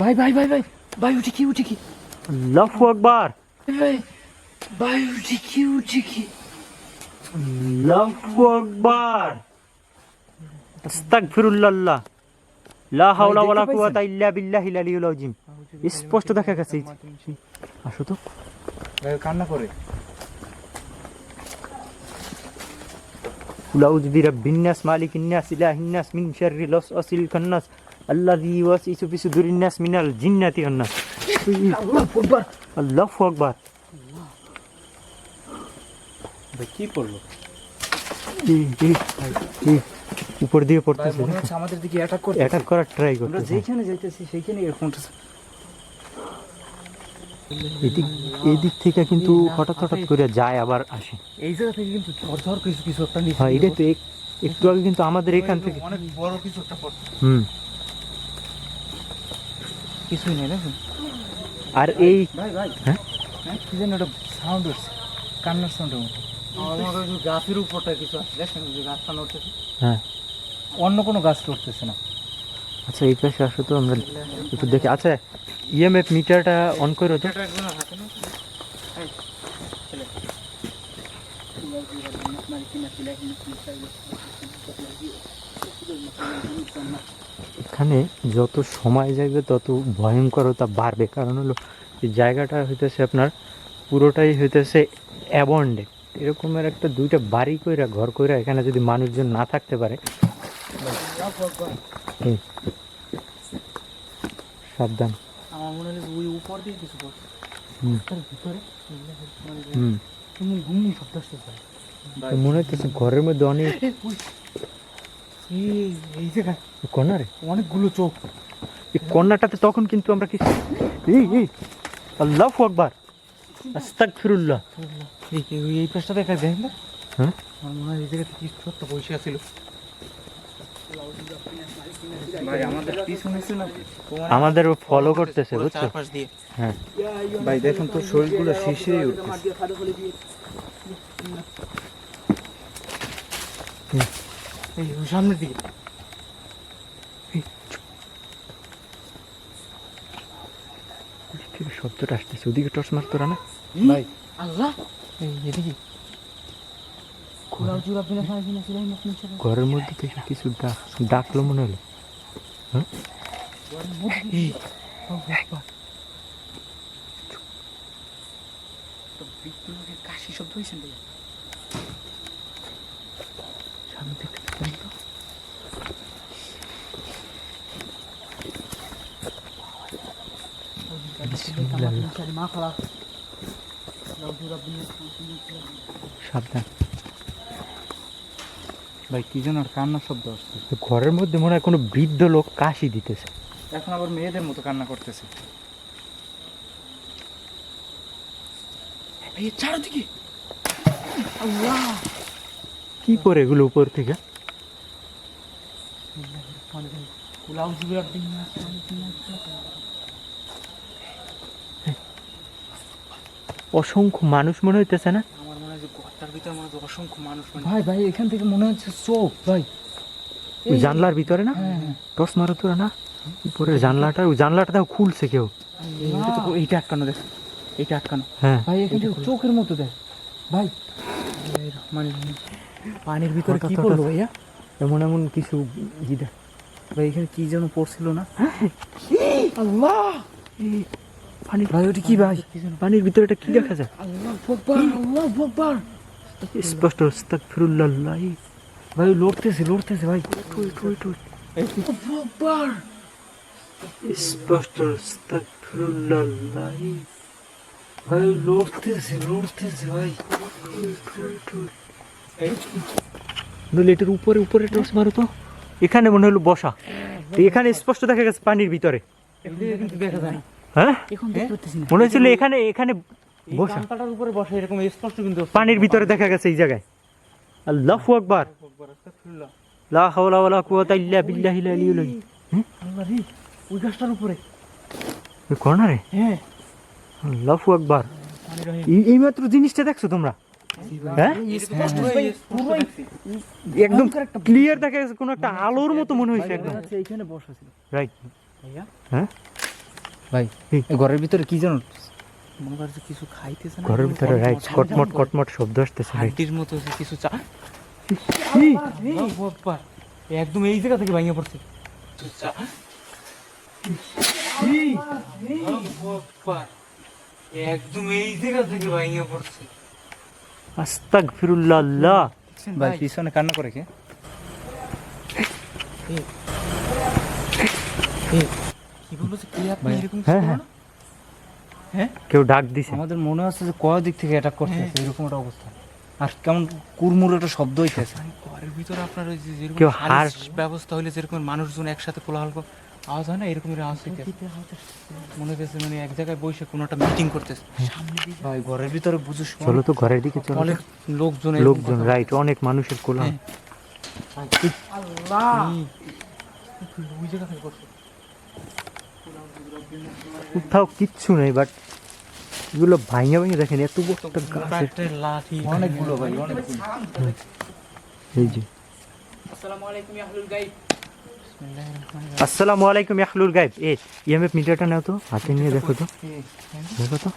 ভাই ভাই ভাই ভাই ভাই, উঠে কি আল্লাহু আকবার। ভাই ভাই, উঠে কি আল্লাহু আকবার। আস্তাগফিরুল্লাহ। লা হাওলা ওয়ালা কুওয়াতা ইল্লা বিল্লাহিল আলিয়্যিল আযীম। স্পষ্ট দেখা গেছে। আসো তো। ভাই কান্না করে। কুল আউযু বিরাব্বিন নাস মালিকিন নাস ইলাহিন নাস মিন শাররিল ওয়াসওয়াসিল খান্নাস আল্লাযী ইউওয়াসওয়িসু ফি সুদুরিন নাস মিনাল জিন্নাতি ওয়ান নাস। আল্লাহু আকবার। আল্লাহু আকবার। ভাই কি করলো? উপর দিয়ে ভাই পড়তেছে, মনে হচ্ছে আমাদের দিকে অ্যাটাক করতে। অ্যাটাক করার ট্রাই আমরা করতেছে। যেখানে যাইতেছি সেইখানে এরকমটা। এই দিক থেকে কিন্তু হঠাৎ করে যায় আবার আসে। এই জায়গা থেকে কিন্তু ঝড় কিছু একটা নিচে। হ্যাঁ, এটা তো একটু আগে কিন্তু আমাদের এখান থেকে অনেক বড় কিছু একটা পড়ছে। কিছুই নেই দেখুন। আর এই ভাই ভাই হ্যাঁ? হ্যাঁ কি যেন একটা সাউন্ড হচ্ছে, কান্নার সাউন্ডের মতো। আমার ওই গাছের উপরটা কিছু আছে, দেখেন যে গাছটা নড়তেছে। হ্যাঁ, অন্য কোনো গাছ উঠতেছে না। আচ্ছা এই পাশে আসো তো আমরা একটু দেখি। আচ্ছা ইএমএফ মিটারটা অন করো তো। এখানে যত সময় যাবে তত ভয়ঙ্করতা বাড়বে, কারণ হলো এই জায়গাটা হইতেছে আপনার পুরোটাই হইতেছে অ্যাবন্ডেড। এরকমের একটা দুইটা বাড়ি কইরা ঘর কইরা এখানে যদি মানুষজন না থাকতে পারে। হুম। সাবধান। আমার মনে হলো ওই উপর দিয়ে কিছু করছে হুম। তার ভিতরে হুম। তুমি ঘুম শব্দ আসতেছে তো মনে হইতেছে ঘরের মধ্যে অনেক এই জায়গায় কর্নারে অনেকগুলো চোখ। এই কর্নারটাতে তখন কিন্তু আমরা কি এই আল্লাহু আকবার আস্তাগফিরুল্লাহ। এই পাশটা দেখা যায় না? হ্যাঁ আমার মনে হয় এই জায়গাতে কি সত্য বসে আছিল। ভাই আমাদের পিছনে ছিল না, আমাদের ফলো করতেছে বুঝছো? চারপাশ দিয়ে। হ্যাঁ ভাই দেখুন তো শরীরগুলো শিশিরে উঠতেছে। এই সামনের দিকে শব্দটা আসতেছে, ওদিকে টর্চ মার তোরা না ভাই। আল্লাহ এই এদিকে ঘরের মধ্যে থেকে কিছু ডাকলো মনে হলো। হ্যাঁ কাশি শব্দ হয়েছে সামনে থেকে মা খারাপ সাবধান। ভাই কি যেন কান্নার শব্দ আসছে। তো ঘরের মধ্যে মনে হয় কোনো বৃদ্ধ লোক কাশি দিতেছে। এখন আবার মেয়েদের মতো কান্না করতেছে। ভাই চারদিকে কি করে এগুলো উপর থেকে? অসংখ্য মানুষ মনে হইতেছে না? আমার মনে হয় যে ঘরটার ভিতরে মনে হয় অসংখ্য মানুষ। ভাই ভাই এখান থেকে মনে হচ্ছে চোখ ভাই। ওই জানলার ভিতরে না? টর্চ মারো তোরা না, উপরের জানলাটা, ওই জানলাটা দেখো খুলছে কেউ। এইটা আটকানো দেখ, এইটা আটকানো। হ্যাঁ ভাই এখানে চোখের মতো দেখ ভাই। মানে পানির ভিতরে কি পড়লো ভাইয়া? এমন এমন কিছু জিদা। ভাই এখানে কি যেন পড়ছিল না? আল্লাহ পানির ভাই ওটা কি ভাই? পানির ভিতরে এটা কি দেখা যায়? আল্লাহ আকবার আল্লাহ আকবার। স্পষ্ট আস্তাগফিরুল্লাহ। ভাই লড়তেছে লড়তেছে ভাই। আল্লাহু আকবার। স্পষ্ট আস্তাগফিরুল্লাহ। ভাই লড়তেছে লড়তেছে ভাই। এটার উপরে উপরে টর্চ মারো তো। এখানে মনে হলো বসা, তো এখানে স্পষ্ট দেখা গেছে পানির ভিতরে। কিন্তু দেখা যায় না হ্যাঁ এখন দেখতে পাচ্ছি না। মনে হচ্ছিল এখানে এখানে বসা, কাঁটার উপরে বসে এরকম স্পষ্ট কিন্তু পানির ভিতরে দেখা গেছে এই জায়গায়। আল্লাহু আকবার। লা হাওলা ওয়ালা কুওয়াতা ইল্লা বিল্লাহিল আলিয়্যিল আযীম। আল্লাহ রে ওই গাছটার উপরে। এই কর্নারে? হ্যাঁ আল্লাহু আকবার। এই মাত্র জিনিসটা দেখছো তোমরা? হ্যাঁ একদম ক্লিয়ার দেখা গেছে, কোনো একটা আলোর মতো মনে হয়েছে একদম। এইখানে বসা ছিল রাইট। হ্যাঁ ভাই এই ঘরের ভিতরে কি জানো মনে করছে কিছু খাইতেছে না? ঘরের ভিতরে রাইট কটমট কটমট শব্দ আসতেছে। রাইট হাড্ডির মতো কিছু একদম এই জায়গা থেকে ভাঙিয়ে পড়ছে। একদম এই জায়গা থেকে ভাঙিয়ে পড়ছে। আস্তাগফিরুল্লাহ। আল্লাহ ভাই পিছনে কান্না করে কে? কি বললো যে কে আপনি এরকম কিছু হ্যাঁ বলো হ্যাঁ না? হ্যাঁ কেউ ডাক দিছে। আমাদের মনে হচ্ছে যে কয় দিক থেকে অ্যাটাক করছে এরকম একটা অবস্থা। আর কেমন কুড়মুড় একটা শব্দ হইতেছে। ঘরের ভিতরে আপনার ওই যে যেরকম কেউ হার্স হার্স ব্যবস্থা হইলে যেরকম মানুষজন একসাথে কোলাহল আওয়াজ হয় না, এরকমের আওয়াজ হইতেছে। মনে হচ্ছে মানে এক জায়গায় বসে কোনো একটা মিটিং করতেছে। ভাই ঘরের ভিতরে বুঝো চলো তো ঘরের দিকে চলো। অনেক লোকজন লোকজন রাইট, অনেক মানুষের কোলাহল। আল্লাহ ওই জায়গা থেকে করছে। কোথাও কিচ্ছু নেই, বাট এগুলো ভাঙে ভাঙে দেখেন এত বড় একটা গাছের। একটা লাঠি অনেকগুলো ভাই অনেকগুলো। এই যে আসসালামু আলাইকুম ইয়া আহলুল গায়ব। আসসালামু আলাইকুম ইয়াহলুল গায়েব। ইএমএফ মিটারটা নাও তো, হাতে নিয়ে দেখো তো, দেখো তো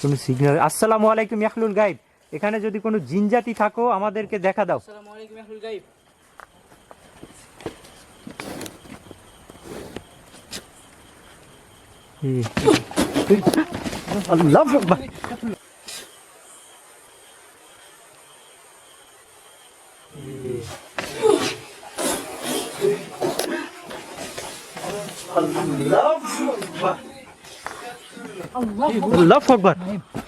কোনো সিগন্যাল। আসসালামু আলাইকুম ইয়াহলুল গায়েব, এখানে যদি কোনো জিনজাতি থাকো আমাদেরকে দেখা দাও। আসসালামু আলাইকুম ইয়াহলুল গায়েব। আল্লাহু আকবার। আল্লাহু আকবার।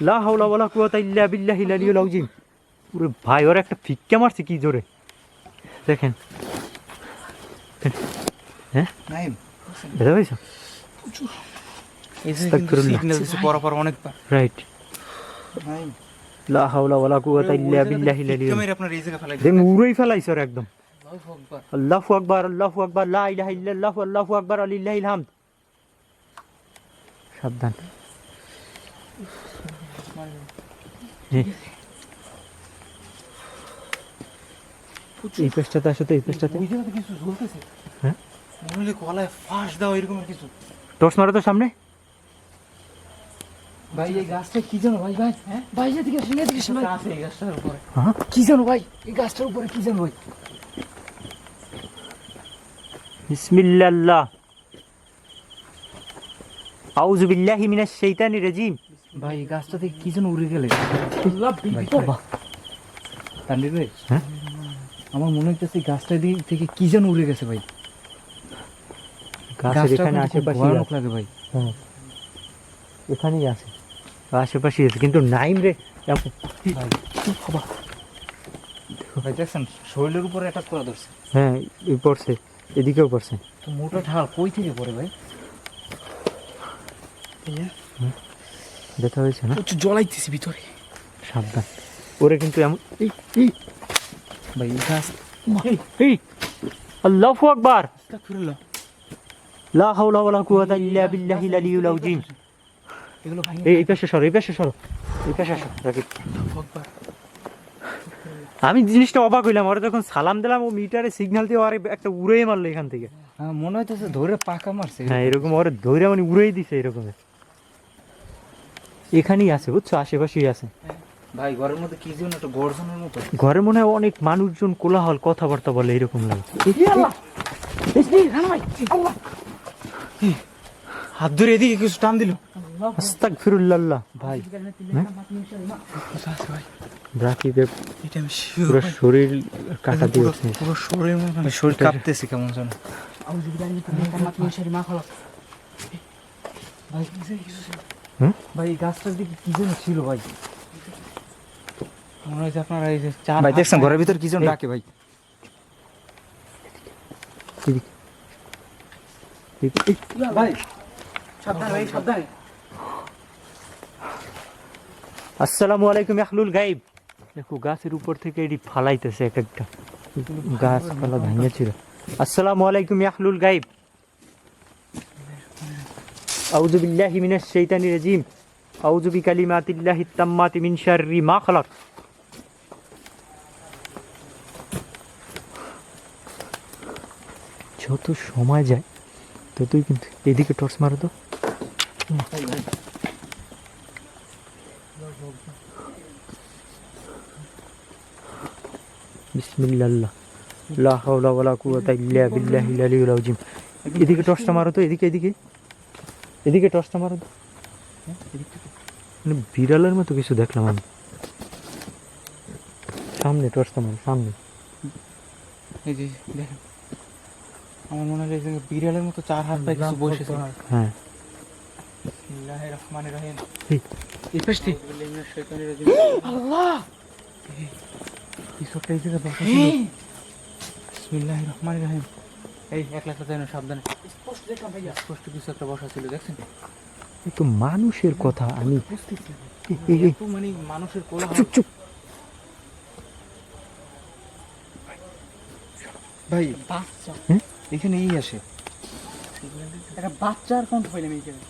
লা হাওলা ওয়ালা কুওয়াতা ইল্লা বিল্লাহিল আলিয়্যিল আযীম। ওরে ভাই, ওর একটা ফিক্কা মারছে কি জোরে, দেখেন। হ্যাঁ নাইম, এটা হইছে এই যে আস্তাগফিরুল্লাহ। সিগন্যাল দিছে পরপর অনেকবার। রাইট। নাইম, লা হাওলা ওয়ালা কুওয়াতা ইল্লা বিল্লাহিল আলিয়্যিল আযীম। ক্যামেরা আপনার এই জায়গা ফেলাই দেন উড়াই ফেলাইছে ওর একদম। আল্লাহু আকবার। আল্লাহু আকবার, আল্লাহু আকবার, লা ইলাহা ইল্লাল্লাহু আল্লাহু আকবার, আলিল্লাহিল হামদ। সাবধান। এই পেছটাতে আসো তো, এই পেছটাতে। ওই জায়গাতে কিছু ঝুলতেছে। হ্যাঁ, মনে হলে গলায় ফাঁস দাও এরকম কিছু। টর্চ মারো তো সামনে। ভাই এই গাছটা কি জানো ভাই? ভাই হ্যাঁ ভাই, এদিকে আসেন, এদিকে আসেন ভাই। আছে এই গাছটার উপরে হ্যাঁ, কি জানো ভাই? এই গাছটার উপরে কি জানো ভাই? বিসমিল্লাহ, আউযু বিল্লাহি মিনাশ শাইতানির রাজিম। ভাই এই গাছটা থেকে কি যেন উড়ে গেলে। তানভীর ভাই, হ্যাঁ, আমার মনে হচ্ছে এই গাছটা থেকে কি যেন উড়ে গেছে ভাই। গাছের এখানে কিন্তু খুব আশেপাশে ভয়ানক লাগে ভাই। হ্যাঁ, এখানেই আছে, আশেপাশে আছে, কিন্তু নাইম রে। ভাই ভাই দেখছেন শরীরের উপরে অ্যাটাক করা ধরছে। হ্যাঁ, এই পড়ছে, এদিকেও পড়ছে। তো মোটা ঢাল কই থেকে পড়ে ভাই? ব্যথা হয়েছে না? প্রচুর জলাইতেছি ভিতরে। সাবধান, ওরে কিন্তু এমন। ভাই এই গাছ আল্লাহু আকবার। আস্তাগফিরুল্লাহ। লা হাওলা ওয়ালা কুওয়াতা ইল্লা বিল্লাহিল আলিয়্যিল আযীম। এগুলো ভাঙে। এই পাশে সরো, এই পাশে সরো, এই পাশে আসো রাকিব। আল্লাহু আকবার। আমি জিনিসটা অবাক হইলাম, ওরা যখন সালাম দিলাম ও মিটারে সিগন্যাল দিয়ে ওরে একটা উড়েই মারলো এখান থেকে। মনে হইতেছে ধরে পাকা মারছে। হ্যাঁ, এরকম ওরে ধরে মানে উড়েই দিছে এরকম। এখানেই আছে বুঝছো, আশেপাশেই আছে। ভাই ঘরের মধ্যে কি যেন একটা গর্জনের মতো। ঘরে মনে হয় অনেক মানুষজন কোলাহল কথাবার্তা বলে, এরকম লাগে। হাত ধরে এদিকে কিছু টান দিল। আস্তাগফিরুল্লাহ। ভাই রাকিবের এটা আমি পুরো শরীর কাটা দিয়েছে। পুরো শরীর কাঁপতেছে কেমন যেন। ভাই এই গাছটার দিকে কি যেন ছিল ভাই। মনে হচ্ছে আপনারা এই যে চার ভাই দেখছেন ঘরের ভিতর কি যেন ডাকে ভাই। ভাই সাবধান ভাই, সাবধান। আসসালামু আলাইকুম ইয়াহলুল গায়েব। দেখো গাছের উপর থেকে এটি ফালাইতেছে এক একটা গাছপালা ভাঙিয়েছিল। আসসালামু আলাইকুম ইয়াহলুল গায়েব। আউযু বিল্লাহি মিনাশ শাইতানির রাজিম। আউযু বিকালিমাতিল্লাহিত তাম্মাতি মিন শাররি মা খালাক। যত সময় যায় ততই কিন্তু। এদিকে টর্চ মারো তো। বিসমিল্লাহ, লা হাওলা ওয়ালা কুওয়াতা ইল্লা বিল্লাহিল আলিয়্যিল আযীম। এদিকে টর্চটা মারো তো, এদিকে এদিকে এদিকে টর্চটা মারো তো। মানে বিড়ালের মতো কিছু দেখলাম আমি সামনে। টর্চটা মারো সামনে। এই যে দেখেন, আমার মনে হয় যে বিড়ালের মতো চার হাত পায়ে কিছু বসেছে। হ্যাঁ, বিসমিল্লাহির রহমানির রহিম। এই পাশটি আল্লাহ, কিছু একটা এই জায়গায় বসা ছিল। বিসমিল্লাহির রহমানির রহিম। এই এক লাখ যেন সাবধানে। স্পষ্ট দেখলাম ভাইয়া, স্পষ্ট কিছু একটা বসা ছিল, দেখছেন? এ তো মানুষের কথা। আমি মানে মানুষের কোলাহল। চুপ চুপ ভাই বাচ্চা এখানে এই আসে, একটা বাচ্চার কণ্ঠ পাইলাম এইখানে।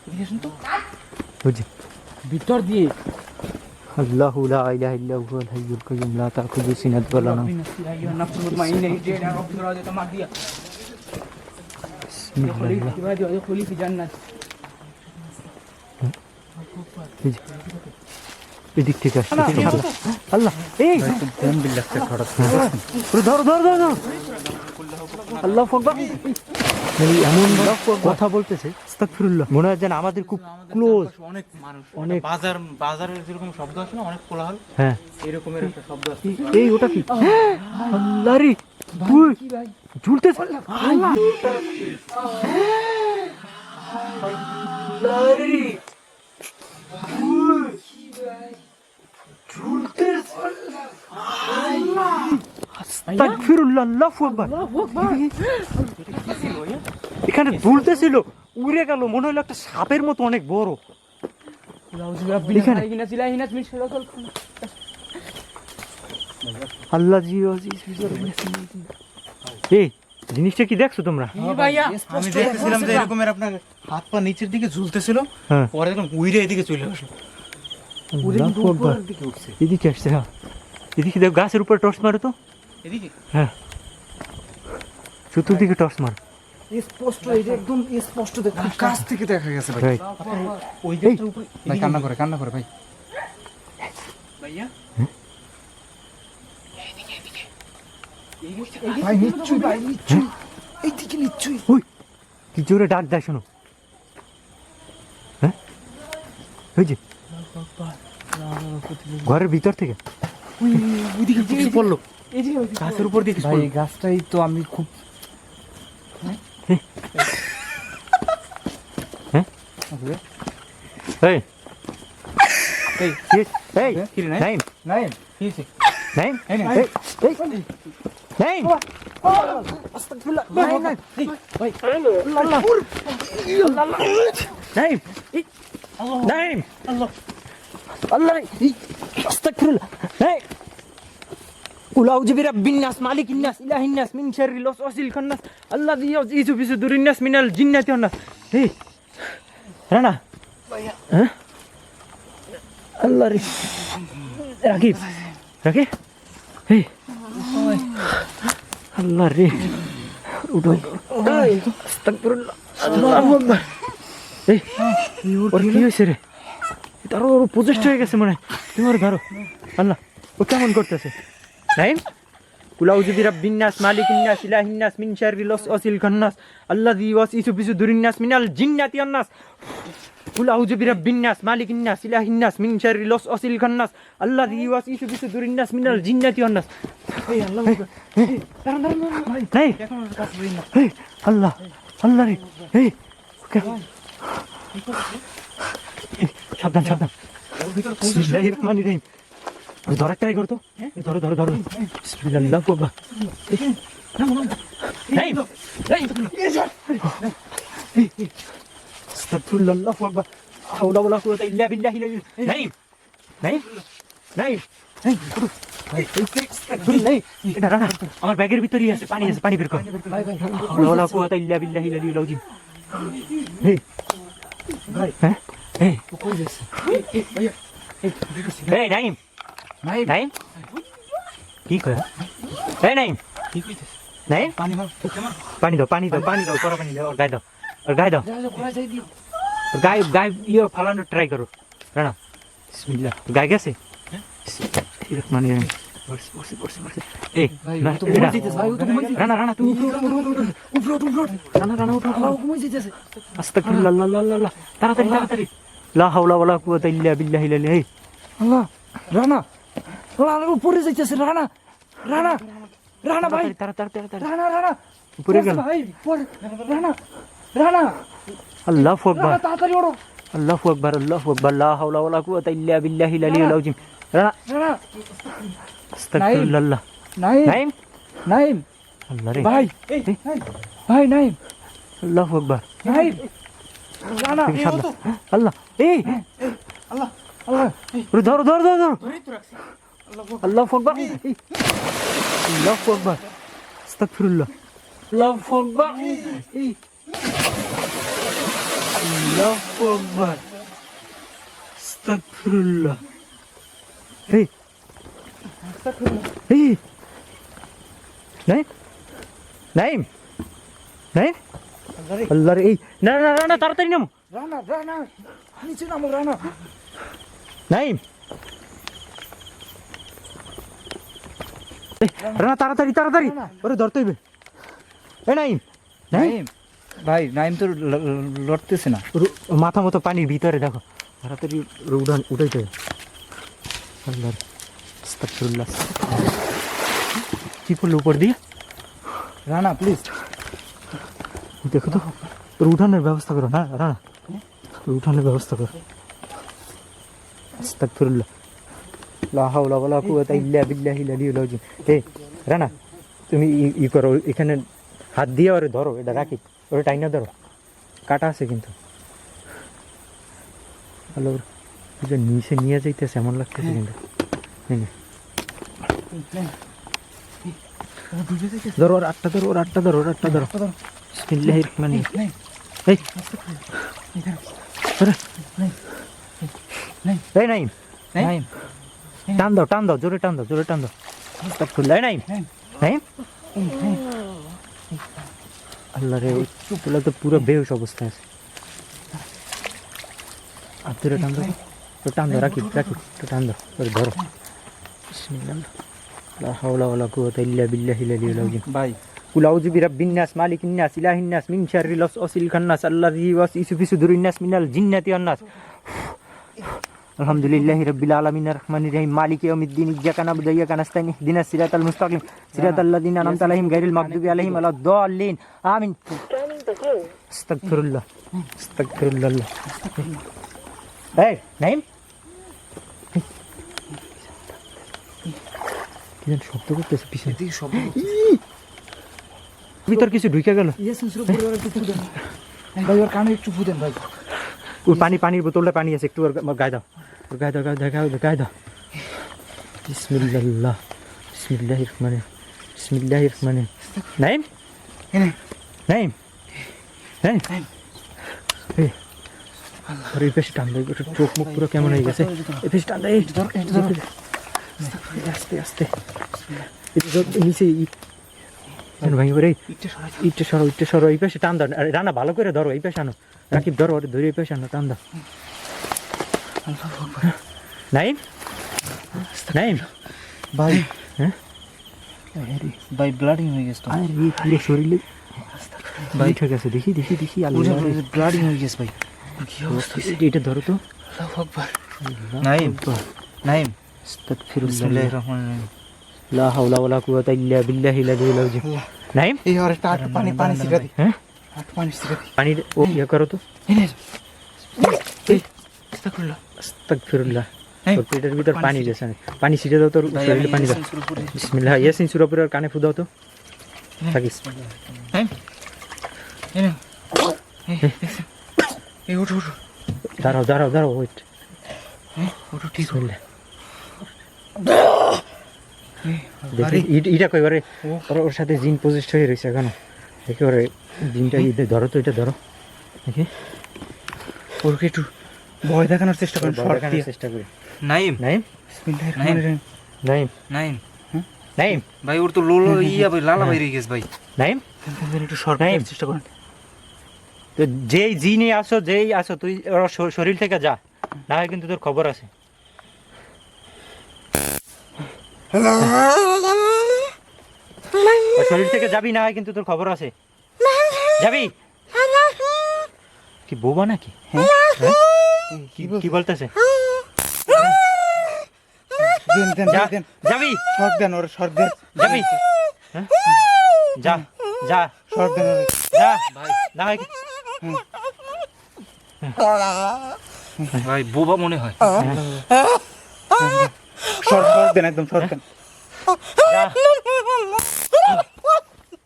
এদিকে আসুন তো, বুঝি ভিতর দিয়ে আল্লাহু লা ইলাহা ইল্লা হুয়াল হাইয়ুল কাইয়্যুম লা তাখুযু সিনাতুন ওয়া লা নাওম। এদিক থেকে আসছে আল্লাহ, এই কোন বিল্লাহটা হঠাৎ ধরো ধরো ধরো ধরো। আল্লাহু আকবার। মানে এমন কথা বলতেছে, আস্তাগফিরুল্লাহ, মনে হয় যেন আমাদের খুব ক্লোজ। অনেক মানুষ অনেক বাজারের যেরকম শব্দ আছে না, অনেক কোলাহল, হ্যাঁ এরকমের একটা শব্দ আছে। এই ওটা কি? আল্লাহ রে, তুই ঝুলতেছ। আল্লাহ রে, আস্তাগফিরুল্লাহ, আল্লাহু আকবার। এখানে ঝুলতেছিল, উড়ে গেল, মনে হলো একটা সাপের মতো অনেক বড়। আল্লাহ জি এই জিনিসটা কি দেখছো তোমরা? আমি দেখতেছিলাম যে এরকমের আপনার হাত পা নিচের দিকে ঝুলতেছিল, হ্যাঁ, পরে দেখলাম উইরে এদিকে চলে আসলো। আল্লাহু আকবার। এদিকে আসছে, হ্যাঁ এদিকে দেখ, গাছের উপরে টর্চ মারো তো। এদিকে হ্যাঁ, চতুর্দিকে টর্চ মার। স্পষ্ট, এটা একদম স্পষ্ট দেখা, কাছ থেকে দেখা গেছে ভাই। রাইট, ওই দিকটার উপরে ভাই কান্না করে ভাই। ভাইয়া ভাই নিশ্চয়ই, ভাই নিশ্চয়ই, এইদিকে নিশ্চয়ই। ওই কি জোরে ডাক দেয়, শোনো। হ্যাঁ, ওই যে ঘরের ভিতর থেকে ওইদিকে কিছু পড়লো, গাছের উপর দিকে ভাই এই গাছটাই তো আমি খুব এই এই এই কি রে, নাইম নাই নাইম এই নে, এই এই নাইম, আস্তাগফিরুল্লাহ, নাই নাই ভাই আল্লাহ নাইম, নাইম, আল্লাহ রে, আস্তাগফিরুল্লাহ, এই কুল আউযু বিরাব্বিন নাস মালিকিন নাস ইলাহিন নাস মিন শাররিল ওয়াসওয়াসিল খান্নাস আল্লাযী ইউযু ফি সুদুরিন নাস মিনাল জিন্নাতি ওয়ান নাস। এই রানা ভাইয়া, হ্যাঁ আল্লাহ রে, রাকিব রাকিব, এই আল্লাহ রে, উঠো, আস্তাগফিরুল্লাহ, আল্লাহু আকবার। এই ওর কি হয়েছে রে? তারও ওর প্রচেষ্টা হয়ে গেছে মনে হয়, তুমি ওর ধরো। আল্লাহ, ও কেমন করতেছে? নাইম কুল আউযু বিরাব্বিন নাস মালিকিন নাস ইলাহিন নাস মিন শাররিল ওয়াসওয়াসিল খান্নাস আল্লাযী ইউওয়াসওয়িসু ফি সুদুরিন নাস মিনাল জিন্নাতি ওয়ান নাস। কুল আউযু বিরাব্বিন নাস মালিকিন নাস ইলাহিন নাস মিন শাররিল ওয়াসওয়াসিল খান্নাস আল্লাযী ইউওয়াসওয়িসু ফি সুদুরিন নাস মিনাল জিন্নাতি ওয়ান নাস। এই আল্লাহ ভাই নাই, এই আল্লাহ, আল্লাহ রে, এই সাবধান সাবধান। বিসমিল্লাহির রহমানির রহিম। ধরে ট্রাই করতো, ধরো ধরো ধরো, বিসমিল্লাহ, আল্লাহু আকবার। নাইম আস্তাগফিরুল্লাহ, আল্লাহু আকবার, হাওলা ওয়ালা কুওয়াতা ইল্লা বিল্লাহি। নাইম নাইম নাইম, এটা রানা, আমার ব্যাগের ভিতরেই আছে, পানি আছে, পানি বের কর। হাওলা ওয়ালা কুওয়াতা ইল্লা বিল্লাহি আল-আলিয়্যিল আযীম। এই ভাই, হ্যাঁ এই কই যাচ্ছে? এই নাইম নাই নাইম, কি কয়? এই নাইম, নাইম পানি মার, পানি দাও, পানি দাও, পানি দাও, করো পানি দাও, ওর গায়ে দাও, ওর গায়ে দাও, যাই দিও। ওর গায়ে গায়ে ইয়ে ফালানোর ট্রাই করো। রানা বিসমিল্লাহ, গায়ে গেছে? মানে এই ভাই না, ও তো এটা- ঘুমাই যাইতেছে, ভাই ও তো ঘুমাই যাইতেছে। রানা রানা তুমি উঠো, রানা রানা উঠো, আল্লাহ ও ঘুমাই যাইতেছে। আস্তাগফিরুল্লাহ, আল্লাহ আল্লাহ আল্লাহ, তাড়াতাড়ি তাড়াতাড়ি, লা হাওলা ওয়ালা কুওয়াতা ইল্লা বিল্লাহিল আলী। আল্লাহ, রানা রানা উপরে যাইতেছে, রানা রানা রানা ভাই, তাড়াতাড়ি তাড়াতাড়ি রানা রানা উপরে গেল। ভাই পড়ে, রানা রানা আল্লাহু আকবার, রানা তাড়াতাড়ি ওঠো, আল্লাহু আকবার, আল্লাহু আকবার, লা হাওলা ওয়ালা কুওয়াতা ইল্লা বিল্লাহিল আলিয়্যিল আযীম। রানা রানা আস্তাগফিরুল্লাহ, আল্লাহ নাইম নাইম, নাইম আল্লাহ রে, ভাই, ভাই নাইম আল্লাহু আকবার, নাইম রানা তুমি সাবধান। আল্লাহ, এই আল্লাহ ওরে ধরো ধরো ধরো ধরো, আল্লাহু আকবার, এই, আল্লাহু আকবার, আস্তাগফিরুল্লাহ, আল্লাহু আকবার, এই, আল্লাহু আকবার, আস্তাগফিরুল্লাহ, এই এই নাইম নাইম নাইম আল্লাহ রে এই না না না না তাড়াতাড়ি নামো রানা রানা নিচে নামো রানা নাইম রানা তাড়াতাড়ি তাড়াতাড়ি ওরে ধরতে হইবে এই নাইম নাইম নাইম ভাই নাইম তো লড়তেছে না মাথা মতো পানির ভিতরে দেখো তাড়াতাড়ি উঠাইতে হবে আল্লাহ আস্তাগফিরুল্লাহ কি করলো উপর দিয়ে রানা প্লিজ দেখো তো তোর উঠানের ব্যবস্থা করো না রানা তোর উঠানের ব্যবস্থা করো আস্তাগফিরুল্লাহ লা হাওলা ওয়ালা কুওয়াতা ইল্লা বিল্লাহিল আলিয়্যিল আযীম এই রানা তুমি ই করো এখানে হাত দিয়ে ওরে ধরো এটা রাখি ওরে টাইনা ধরো কাটা আছে কিন্তু হ্যালো এটা নিচে নিয়ে যাইতেছে এমন লাগতেছে কিন্তু ধরো ওর আটটা ধরো ওর আটটা ধরো ওর আটটা ধরো বিসমিল্লাহির রহমানির রহিম এই এই নাইম নাইম টান দাও জোরে টান দাও আস্তাগফিরুল্লাহ নাইম নাইম আল্লাহ রে ওগুলো তো পুরো বেহুশ অবস্থায় আছে আর ধরে টান দাও রাখি তো টান দাও ওরে ধরো বিসমিল্লাহ লা হাওলা ওয়ালা কুওয়াতা ইল্লা বিল্লাহিল আলিয়্যিল আযীম ভাই কুল আউযু বিরাব্বিন নাস মালিকিন নাস ইলাহিন নাস মিন শাররিল ওয়াসওয়াসিল খান্নাস আল্লাযী ইউওয়াসওয়িসু ফি সুদুরিন নাস মিনাল জিন্নাতি ওয়ান নাস আলহামদুলিল্লাহি রাব্বিল আলামিন আর রহমানির রহিম মালিকি ইয়াউমিদ্দিন ইয়্যাকা না'বুদু ওয়া ইয়্যাকা নাস্তাইন ইহদিনাস সিরাতাল মুস্তাকিম সিরাতাল লাযিনা আন'আমতা আলাইহিম গায়রিল মাগদুবি আলাইহিম ওয়ালাদ-দাল্লিন আমিন আস্তাগফিরুল্লাহ এই নাইম কি যেন শব্দ করতেছে পিছনে দিকে সব ভিতর কিছু ঢুকে গেল ইয়াসিন সুরা পড়ে একটু ফুদেন ভাই ওর কানে একটু ফুদেন ভাই ওই পানির বোতলটা পানি আছে একটু ওর গায়ে দাও গায়ে দাও বিসমিল্লাহির রহমানির নাইম নাইম এই আরে বেশ টান দেয় চোখ মুখ পুরো কেমন হয়ে গেছে এই বেশ টান দেয় আস্তে নিচে ভাই ওরে ইটটা সরো এই পাশে টান দাও রানা ভালো করে ধরো এই পাশে আনো রাকিব ধরো ওরে ধরে এই পাশে আনো টান দাও নাইম ভাই হ্যাঁ ভাই ব্লাডিং হয়ে গেছে তো আরে পুরো শরীরে ভাই ঠিক আছে দেখি আল্লাহ ব্লাডিং হয়ে গেছে ভাই কি অবস্থা এটা ধরো তো আল্লাহু আকবার নাইম আস্তাগফিরুল্লাহ বিসমিল্লাহির রহমানির রহিম লা হাওলা ওয়ালা কুওয়াতা ইল্লা বিল্লাহিল আলিয়্যিল আযীম নাইম এই আর একটা পানি সিটা দি হ্যাঁ পানি সিটা দি পানি ও ইয়া করো তো আস্তাগফিরুল্লাহ তোর পেটের ভিতর পানি গেছে পানি ছিটে দাও তোর শরীরে পানি দাও বিসমিল্লাহ ইয়াসিন সূরা পড়ে আর কানে ফু দাও তো থাকিস এই ওঠো দাঁড়াও ওয়েট ওঠো ঠিক বিসমিল্লাহ দেখি ইটা কইবারে ওর সাথে জিন পজিস্ট হয়ে রয়েছে এখন দেখি ওরে জিনটা ধরো তো এটা ধরো দেখি ওকে একটু ভয় দেখানোর চেষ্টা করেন চেষ্টা করি নাইম বিসমিল্লাহির রহমানির রহিম নাইম ভাই ওর তো লোলো ইয়া ভাই লালা বাইরে গেছে ভাই নাইম একটু সরানোর চেষ্টা করেন তো যেই আসো তুই ওর শরীর থেকে যা না হয় কিন্তু তোর খবর আছে ওর শরীর থেকে যাবি না হয় কিন্তু তোর খবর আছে যাবি কি বোবা নাকি কি বলতেছে দেন যাবি শর্ট দেন ওর শর্ট দেন যাবি হ্যাঁ? যা শর্ট দেন ওরে যা না হয় ভাই বোবা মনে হয় শর্ট দেন একদম শর্ট দেন যা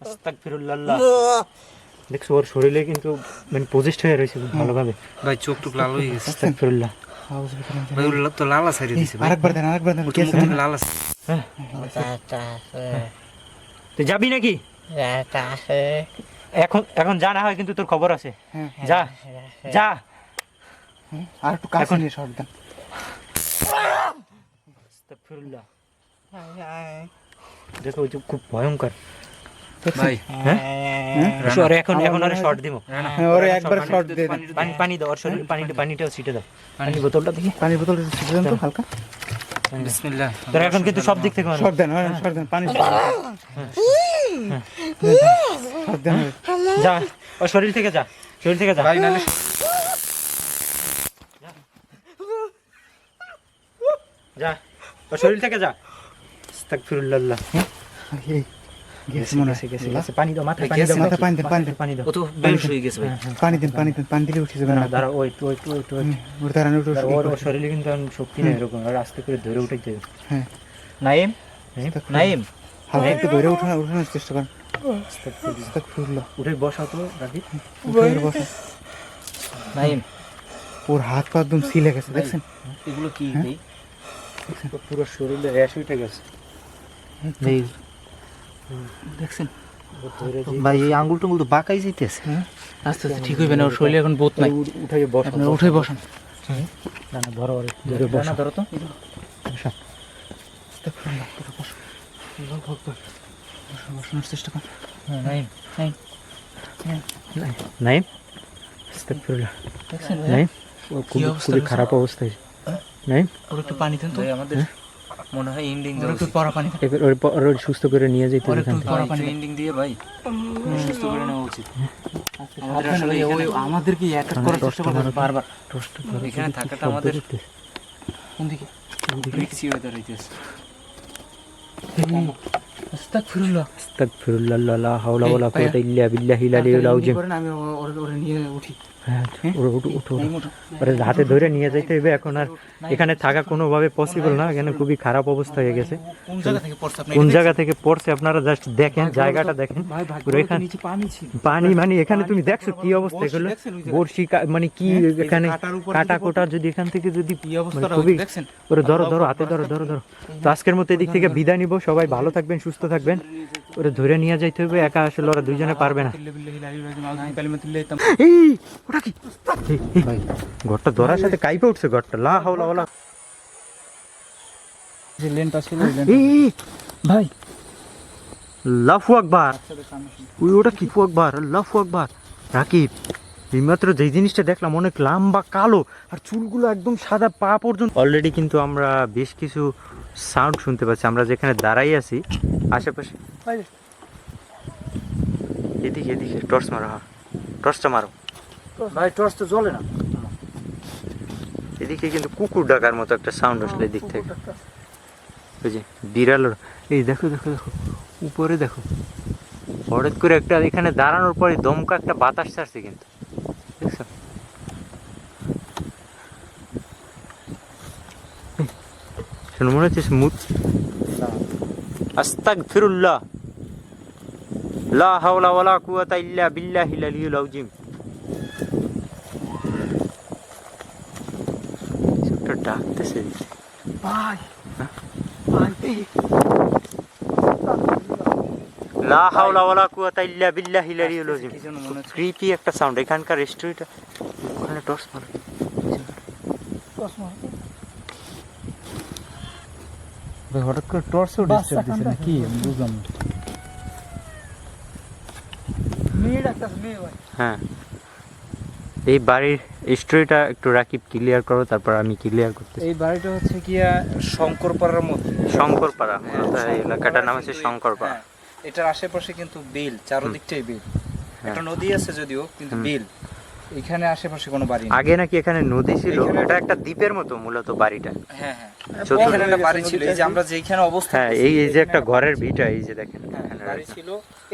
আস্তাগফিরুল্লাহ দেখছো ওর শরীরে কিন্তু মানে পজিস্ট হয়ে রয়েছে ভালোভাবে ভাই চোখ টুক লাল হয়ে গেছে আস্তাগফিরুল্লাহ ভাই ওর তো লালা সাইডে দিছে ভাই আরেকবার দেন কি আছে লালা তুই যাবি নাকি এখন যা না হয় কিন্তু তোর খবর আছে যা আর একটু কাছে নিয়ে শর্ট দেন আস্তাগফিরুল্লাহ। দেখো ওই যে খুব ভয়ঙ্কর ভাই সরে এখন আর শর্ট দিব হ্যাঁ, ওরে একবার শর্ট দিয়ে দেন। পানি দাও ওর শরীরে পানিটাও ছিটে দাও পানি বোতলটা দেখি পানির বোতলটা ছিটিয়ে দেন তো হালকা। বিসমিল্লাহ। তোরা এখন কিন্তু সব দিক থেকে শর্ট দেন, শর্ট দেন, পানি শর্ট দেন। যা ওর শরীর থেকে যা ভাই নালে যা ওর শরীর থেকে যা। আস্তাগফিরুল্লাহ। এই গেছে মনে হয়। গেছে পানি দাও মাথায় গেছে, মাথায় পানি দেন, পানি দেন, পানি দাও ও তো বেহুশ হয়ে গেছে ভাই। পানি দেন, পানি দেন, পানি দিলে উঠে যাবে না। দাঁড়া ওই ওর দাঁড়ান, ওর ওর শরীরে কিন্তু এখন শক্তি নেই এরকম আর আস্তে করে ধরে উঠাইতে হবে। হ্যাঁ, নাইম নাইম হালকা একটু ধরে উঠানোর চেষ্টা করেন। আস্তাগফিরুল্লাহ। উঠে বসাও তো রাখি উঠে বসো। নাইম ওর হাত পা একদম সিলে গেছে, দেখছেন? এগুলো কি হ্যাঁ? ভাই? পুরো শরীরে র্যাশ উঠে গেছে এই দেখছেন ধরে ভাই, এই আঙ্গুল টাঙ্গুল তো বাঁকাই যাইতেছে। আস্তে আস্তে ঠিক হইবে না, ওর শরীরে এখন বোধ নাই। উঠে বসা আপনারা উঠে বসেন। না না ধরো ধরে বসা ধরো তো। আস্তাগফিরুল্লাহ। বসো, বসানোর চেষ্টা করেন। নাইম নাইম নাই আস্তাগফিরুল্লাহ দেখছেন নাই ও কি অবস্থা খুবই হয়েছে? খারাপ অবস্থায় নাই ওর একটু পানি দেন তো। ভাই আমাদের মনে হয় এন্ডিং ওর একটু পরা পানি দেন। এবার ওর সুস্থ করে নিয়ে যেতে ওর এখান একটু থেকে পরা পানি দেন। এন্ডিং দিয়ে ভাই সুস্থ করে নেওয়া উচিত। আমাদের আসলে ওই আমাদেরকে অ্যাটাক করার চেষ্টা করে বারবার। টস্ট এখানে থাকাটা আমাদের কোন দিকে? রিক্সি হয়ে দাঁড়াইতেছে। আস্তাগফিরুল্লাহ। আস্তাগফিরুল্লাহ লা হাওলা ওয়ালা কুওয়াতা ইল্লা বিল্লাহিল আলিয়্যিল আযীম করেন, আমি ওরে নিয়ে উঠি। হ্যাঁ উঠো নাইম উঠো। ওরে হাতে ধরে নিয়ে যেতে হবে এখন আর এখানে থাকা কোনোভাবে পসিবল না এখানে খুবই খারাপ অবস্থা হয়ে গেছে কোন জায়গা থেকে পড়ছে আপনি? কোন জায়গা থেকে পড়ছে আপনারা জাস্ট দেখেন জায়গাটা দেখেন ভাই পুরো এখানে নিচে পানি ছিল। পানি মানে এখানে তুমি দেখছো কি অবস্থা এগুলো দেখছেন ওই জায়গায়? বর্ষি মানে কি হ্যাঁ, এই যে এখানে কাঁটার উপর কাটা যদি কোটা যদি এখান থেকে যদি কি অবস্থাটা খুবই হয়েছে দেখছেন? ওরে ধরো হাতে ধরো তো আজকের মতো এদিক থেকে বিদায় নিব সবাই ভালো থাকবেন সুস্থ থাকবেন ওরে ধরে নিয়ে যাইতে হবে একা আসলে ওরা দুইজনে পারবে না এই ওটা কি ভাই ঘরটা ধরার সাথে কাইপে উঠছে ঘরটা লা হাওলা ওয়ালা যে লেনটা ছিল এই ভাই আল্লাহু আকবার ওই ওটা কি আকবার আল্লাহু আকবার রাকিব এইমাত্র যেই জিনিসটা দেখলাম অনেক লম্বা কালো আর চুলগুলো একদম সাদা পা পর্যন্ত অলরেডি কিন্তু আমরা বেশ কিছু সাউন্ড শুনতে পাচ্ছি আমরা যেখানে দাঁড়াই আছি আশেপাশে এদিকে টর্চ মারো হ্যাঁ টর্চটা মারো ভাই টর্চ তো জ্বলে না। এদিকে কিন্তু কুকুর ডাকার মতো একটা সাউন্ড আসলে এদিক থেকে ওই যে বিড়ালের এই দেখো উপরে দেখো হঠাৎ করে একটা এখানে দাঁড়ানোর পরে দমকা একটা বাতাস ছাড়ছে কিন্তু দেখছো শোনো মনে হচ্ছে স্মুথ আস্তাগফিরুল্লাহ লা হাওলা ওয়ালা কুওয়াতা ইল্লা বিল্লাহিল আলিয়্যিল আযীম একটা ডাকতেছে ভাই লা হাওলা ওয়ালা কুওয়াতা ইল্লা বিল্লাহিল আলিয়্যিল আযীম ক্রিপি একটা সাউন্ড এখানকার স্টোরিটা ওখানে টর্চ মারো ভাই হঠাৎ করে টর্চও ডিস্টার্ব দিছে না কি আমি বুঝলাম না। হ্যাঁ এই বাড়ির স্টোরিটা একটু রাকিব ক্লিয়ার করো তারপর আমি ক্লিয়ার করতেছি এই বাড়িটা হচ্ছে কি শঙ্করপাড়ার মধ্যে। শঙ্করপাড়া মূলত এই এলাকাটার নাম হচ্ছে শঙ্করপাড়া হ্যাঁ, এটার আশেপাশে কিন্তু বিল, চারদিকটাই বিল। একটা নদী আছে যদিও কিন্তু বিল। এখানে আশেপাশে কোনো বাড়ি নেই। আগে নাকি এখানে নদী ছিল এটা একটা দ্বীপের মতো মূলত বাড়িটা হ্যাঁ হ্যাঁ চতুর্দিকে এখানে একটা বাড়ি ছিল, এই যে আমরা যেখানে অবস্থান হ্যাঁ করছি, এই যে একটা ঘরের ভিটা এই যে দেখেন হ্যাঁ, এখানে বাড়ি ছিল,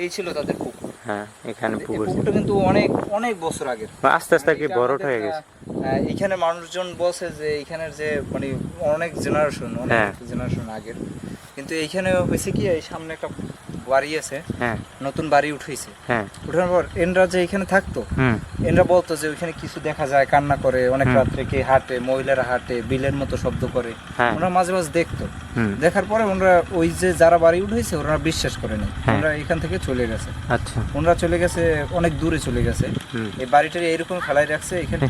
এই ছিল তাদের পুকুর। হ্যাঁ এখানে এই পুকুর ছিল পুকুরটা কিন্তু অনেক অনেক বছর আগের। আস্তে আস্তে আর কি বড়টা হয়ে গেছে এখানে মানুষজন বসে যে এখানের যে মানে অনেক জেনারেশন হ্যাঁ। আগের, কিন্তু এইখানে হয়েছে কি এই সামনে একটা বাড়ি আছে, হ্যাঁ নতুন বাড়ি উঠেছে। হ্যাঁ উঠানোর পর এনরা যে এখানে থাকতো, হুম এনরা বলতো যে ওইখানে কিছু দেখা যায়, কান্না করে, অনেক হুম। রাত্রে কে হাঁটে, মহিলারা হাঁটে, বিলের মতো শব্দ করে। হ্যাঁ ওরা মাঝে মাঝে দেখতো, হুম দেখার পরে ওনারা ওই যে যারা বাড়ি উঠেছে ওরা বিশ্বাস করেনি, হ্যাঁ। ওরা এখান থেকে চলে গেছে। আচ্ছা ওনারা চলে গেছে, অনেক দূরে চলে গেছে। হুম এই বাড়িটার এইরকম ফেলাই রাখছে এখানে।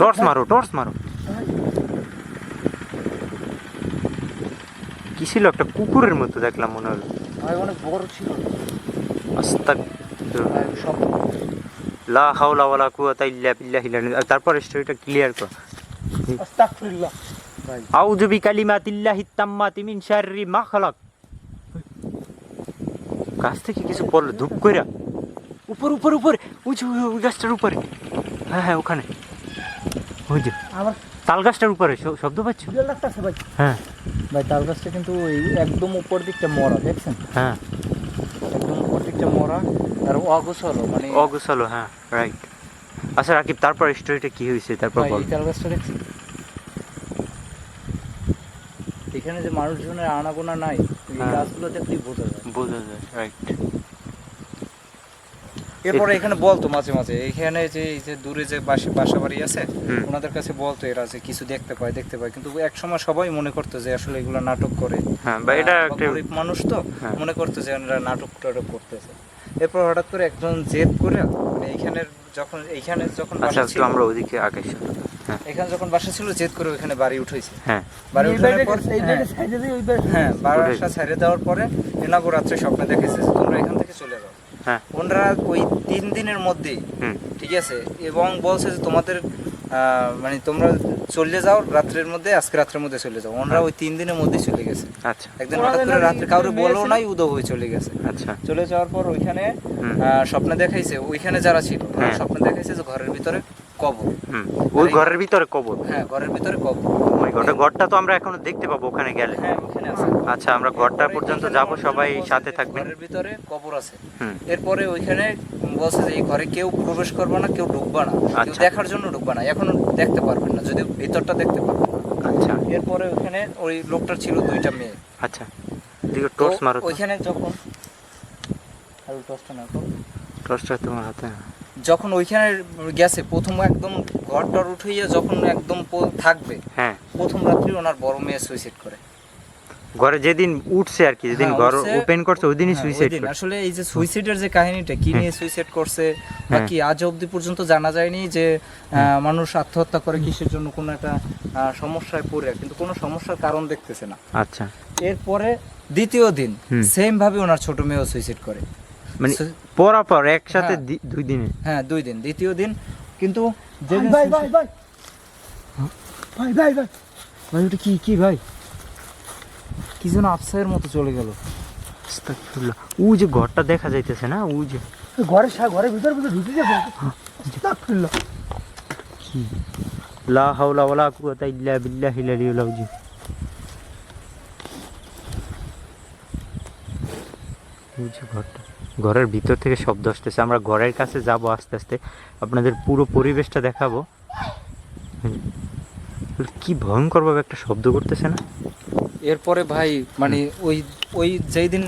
টর্চ মারো কি ছিল একটা কুকুরের মতো দেখলাম মনে হলো। ভাই অনেক বড় ছিল আস্তাক ভাই, সব লা হাওলা ওয়ালা কুওয়াতা ইল্লা বিল্লাহিল আলিয়্যিল আযীম। তারপর স্টোরিটা ক্লিয়ার কর। আস্তাগফিরুল্লাহ। ভাই আউযু বিকালিমাতিল্লাহিত তাম্মাতি মিন শাররি মা খালাক। গাছ থেকে কিছু পড়লো ধূপ কইরা, উপর উপর উপরে, ওই গাছটার উপরে। হ্যাঁ হ্যাঁ ওখানে, ওই যে আবার তাল গাছটার উপরে শব্দ পাচ্ছ? বিড়াল ডাকতেছে ভাই। হ্যাঁ ভাই তাল গাছটা কিন্তু ওই একদম উপর দিকটা মরা, দেখছেন? হ্যাঁ একদম উপর দিকটা মরা আর অগোছালো, মানে অগোছালো। হ্যাঁ রাইট। আচ্ছা রাকিব, তারপর স্টোরিটা কি হয়েছে তারপর ভাই বল। এই তাল গাছটা দেখছেন? এখানে যে মানুষজনের আনাগোনা নাই, এই হ্যাঁ। গাছগুলো দেখলেই বোঝা যায়। বোঝা যায়, রাইট। এরপরে এখানে বলতো মাঝে মাঝে, এখানে যে এই যে দূরে যে বাসা বাড়ি আছে হুম। ওনাদের কাছে বলতো এরা যে কিছু দেখতে পায়, কিন্তু এক সময় সবাই মনে করতো যে আসলে এগুলো নাটক করে। হ্যাঁ বা এটা বা একটা গরিব মানুষ তো হ্যাঁ। মনে করতো যে এরা নাটক টাটক করতেছে। এরপর হঠাৎ করে একজন জেদ করে, মানে এইখানে যখন আচ্ছা বাসা একটু ছিল, আমরা ওদিকে আগে এসো। হ্যাঁ এখানে যখন বাসা ছিল জেদ করে ওখানে বাড়ি উঠেছে। হ্যাঁ বাড়ি এই উঠানোর বেডে পর এই বেডে সাইডে দিয়ে ওই বেড। হ্যাঁ বাসা উঠেছে। ছেড়ে দেওয়ার পরে এনাগো রাত্রে স্বপ্নে দেখেছে যে তোমরা এখান থেকে চলে যাও। হ্যাঁ ওনারা ওই 3 দিনের মধ্যেই, হুম ঠিক আছে, এবং বলছে যে তোমাদের মানে তোমরা চলে যাও রাত্রের মধ্যে, আজকে রাত্রের মধ্যে চলে যাও। ওনারা ওই 3 দিনের মধ্যেই চলে গেছে। আচ্ছা একদিন হঠাৎ করে রাত্রে কাউরে বলো নাই, উদয় হয়ে চলে গেছে। আচ্ছা চলে যাওয়ার পর ওইখানে হুম স্বপ্নে দেখাইছে, ওইখানে যারা ছিল হ্যাঁ। স্বপ্নে দেখাইছে যে ঘরের ভিতরে কবর। হুম ওই ঘরের ভিতরে কবর। হ্যাঁ ঘরের ভিতরে কবর। ও মাই গড, ঘরটা তো আমরা এখনো দেখতে পাবো ওখানে গেলে। হ্যাঁ ওখানে আছে। আচ্ছা আমরা ঘরটা পর্যন্ত যাব, সবাই সাথে থাকবেন। ঘরের ভিতরে কবর আছে। হুম এরপরে ওইখানে বলছে যে এই ঘরে কেউ প্রবেশ করবে না, কেউ ঢুকবে না, কেউ আচ্ছা। দেখার জন্য ঢুকবে না, এখনো দেখতে পারবেন না, যদি ভিতরটা দেখতে পারবেন না। আচ্ছা এরপরে ওইখানে ওই লোকটার ছিল 2টা মেয়ে। আচ্ছা দিকে টর্চ তো মারো তো। ওইখানে যখন আর টর্চটা না তো, টর্চটা তোমার হাতে। যখন ওইখানে গেছে প্রথম একদম ঘরটার উঠাইয়া যখন একদম থাকবে, হ্যাঁ প্রথম রাত্রি ওনার বড় মেয়ে সুইসাইড করে। ঘরে যেদিন উঠছে আর কি, যেদিন হ্যাঁ, ঘর উঠছে, ওপেন করছে ওই দিনই হ্যাঁ, সুইসাইড ওইদিন। করে। আসলে এই যে সুইসাইডের যে কাহিনীটা কি নিয়ে সুইসাইড করছে বা হ্যাঁ। কি, আজ অবধি পর্যন্ত জানা যায়নি যে মানুষ আত্মহত্যা করে কিসের জন্য, কোনো একটা সমস্যায় পড়ে, কিন্তু কোনো সমস্যার কারণ দেখতেছে না। আচ্ছা এরপরে দ্বিতীয় দিন হুম। সেম ভাবে ওনার ছোট মেয়েও সুইসাইড করে। মানে সু- পরাপর একসাথে হ্যাঁ। 2 দিনে। হ্যাঁ 2 দিন, দ্বিতীয় দিন কিন্তু যেদিন ভাই ভাই ভাই ভাই ভাই ভাই ভাই ওটা কি কি ভাই, কি যেন আফসারের মতো চলে গেল। আস্তাগফিরুল্লাহ। ওই যে ঘরটা দেখা যাইতেছে না, ওই যে ঘরের ভিতর ঢুকে যাবে। আস্তাগফিরুল্লাহ। কি লা হাওলা ওয়ালা কুওয়াতা ইল্লা বিল্লাহিল আলিয়্যিল আযীম। ওই যে ঘরটা, ঘরের ভিতর থেকে শব্দ আসতেছে। আমরা ঘরের কাছে যাব আস্তে আস্তে, আপনাদের পুরো পরিবেশটা দেখাবো। কি ভয়ঙ্কর ভাবে একটা শব্দ করতেছে না? এরপরে ভাই মানে ওই ওই যেই দিন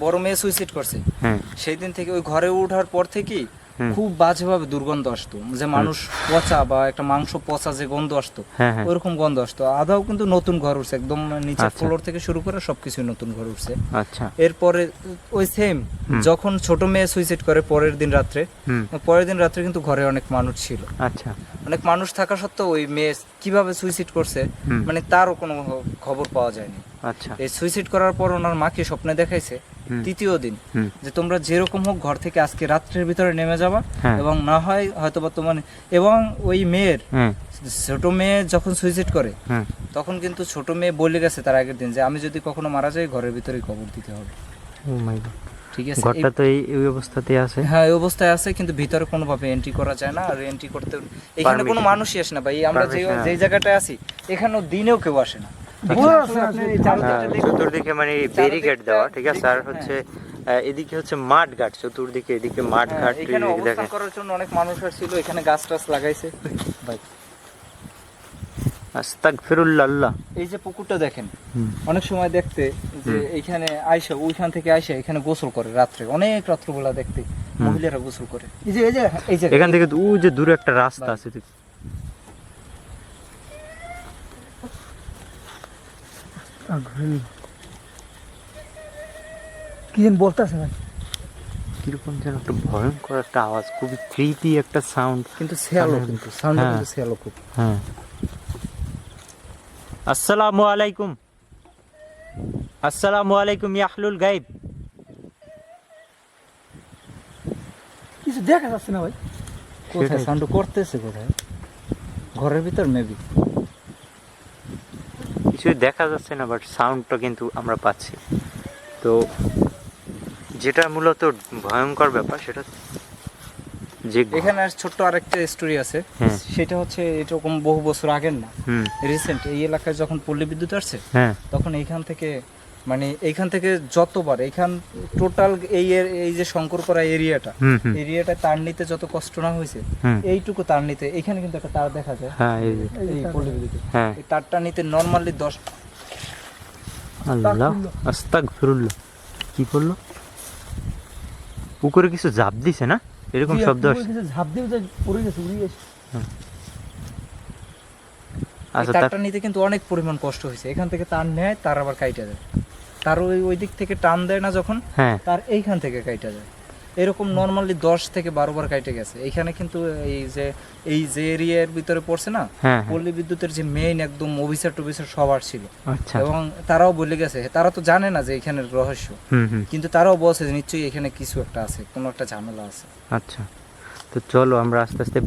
বড় মেয়ে সুইসাইড করছে হ্যাঁ সেই দিন থেকে ওই ঘরে ওঠার পর থেকেই হুম। খুব বাজেভাবে দুর্গন্ধ আসতো, যে মানুষ পচা বা একটা মাংস পচা যে গন্ধ আসতো, হ্যাঁ হ্যাঁ ওইরকম গন্ধ আসতো। আদাও কিন্তু নতুন ঘর উঠছে, একদম নিচে আচ্ছা। ফ্লোর থেকে শুরু করে সবকিছু নতুন ঘর উঠছে। আচ্ছা এরপরে ওই সেম হুম। যখন ছোট মেয়ে সুইসাইড করে পরের দিন রাত্রে কিন্তু ঘরে অনেক মানুষ ছিল। আচ্ছা অনেক মানুষ থাকা সত্ত্বেও ওই মেয়ে কিভাবে সুইসাইড করছে হুম। মানে তারও কোনো খবর পাওয়া যায়নি। আচ্ছা এই সুইসাইড করার পর ওনার মাকে স্বপ্নে দেখাইছে হুম। তৃতীয় দিন হুম। যে তোমরা যেরকম হোক ঘর থেকে আজকে রাত্রের ভিতরে নেমে যাবা, হ্যাঁ। এবং না হয় হয়তো বা তোমার, এবং ওই মেয়ের হ্যাঁ ছোট মেয়ে যখন সুইসাইড করে হ্যাঁ তখন কিন্তু ছোট মেয়ে বলে গেছে তার আগের দিন যে আমি যদি কখনো মারা যাই ঘরের ভিতরেই কবর দিতে হবে। ও মাই গড, ঠিক আছে, ঘরটা তো এই অবস্থাতেই আছে। হ্যাঁ এই অবস্থায় আছে, কিন্তু ভিতরে কোনোভাবে এন্ট্রি করা যায় না। আর এন্ট্রি করতে এখানে কোনো Permission. মানুষই আসে না ভাই, আমরা Permission, যেই জায়গাটায় আছি এখানেও দিনেও কেউ আসে না। চতুর্দিকে মানে ব্যারিকেড দেওয়া, ঠিক আছে। আর হচ্ছে এদিকে হচ্ছে মাঠ ঘাট, চতুর্দিকে এদিকে মাঠ ঘাট। এখানে এদিকে অবস্থান দেখেন, হ্যাঁ, করার জন্য অনেক মানুষ আসছিল, এখানে গাছ টাছ লাগাইছে ভাই। অনেক সময় দেখতে যে এই জায়গাটায় আসি এখানেও দিনেও কেউ আসে না। আচ্ছা আস্তাগফিরুল্লাহ। এই যে পুকুরটা দেখেন, অনেক সময় দেখতে যে এইখানে আইসা ওইখান থেকে আইসা এখানে গোসল করে রাত্রে, অনেক রাত্রবেলা দেখতে মহিলারা গোসল করে। এই যে এই যে এখান থেকে ওই যে দূরে একটা রাস্তা আছে, কি যেন বলতেছে ভাই। কিরকম যেন একটা ভয়ঙ্কর একটা আওয়াজ, খুবই ক্রিপি একটা সাউন্ড। কিন্তু শেয়ালো, কিন্তু সাউন্ড হ্যাঁ। কিন্তু শেয়ালো খুব। হ্যাঁ আসসালামু আলাইকুম, আসসালামু আলাইকুম ইয়া আহলুল গায়ব। কিছু দেখা যাচ্ছে না ভাই। কোথায় সাউন্ড করতেছে, কোথায়? ঘরের ভিতর মেবি। কিছুই দেখা যাচ্ছে না, বাট সাউন্ডটা কিন্তু আমরা পাচ্ছি। তো যেটা মূলত ভয়ঙ্কর ব্যাপার সেটা যে এখানে আর ছোট্ট আরেকটা স্টোরি আছে। হ্যাঁ। সেটা হচ্ছে এরকম বহু বছর আগের না, হুম, রিসেন্ট এই এলাকায় যখন পল্লী বিদ্যুৎ আসছে হ্যাঁ, তখন এইখান থেকে যতবার টোটাল এই যে শঙ্করপাড়া এরিয়াটা, হুম, হুম, এরিয়াটা তার নিতে যত কষ্ট না হয়েছে, হুম, এইটুকু তার নিতে এখানে কিন্তু একটা তার দেখা যায়। হ্যাঁ, এই যে, এই পল্লী বিদ্যুৎ হ্যাঁ। এই তারটা নিতে নর্মালি 10 আল্লাহ আস্তাগফিরুল্লাহ। কি করলো? পুকুরে কিছু ঝাঁপ দিছে না, এরকম শব্দ আসছে। কিছু ঝাঁপ দিয়ে যে পড়ে গেছে, উড়ে গেছে। আচ্ছা, তারটা নিতে কিন্তু অনেক পরিমাণ কষ্ট হয়েছে। এখান থেকে তার নেয়, তার আবার কাইটা যায়, তার ওই দিক থেকে টান দেয় না যখন, হ্যাঁ, তার এইখান থেকে কাইটা যায়। এরকম নর্মালি 10 থেকে 12 বার কাইটে গেছে। এখানে কিন্তু এই যে এরিয়ার ভিতরে পড়ছে না, হ্যাঁ, পল্লী বিদ্যুতের যে মেইন একদম অফিসার টফিসার সবার ছিল, আচ্ছা, এবং তারাও বলে গেছে, তারা তো জানে না যে এখানের রহস্য, হুম, হুম, কিন্তু তারাও বলছে যে নিশ্চয়ই এখানে কিছু একটা আছে, কোনো একটা ঝামেলা আছে। আচ্ছা। তো চলো আমরা আস্তে আস্তে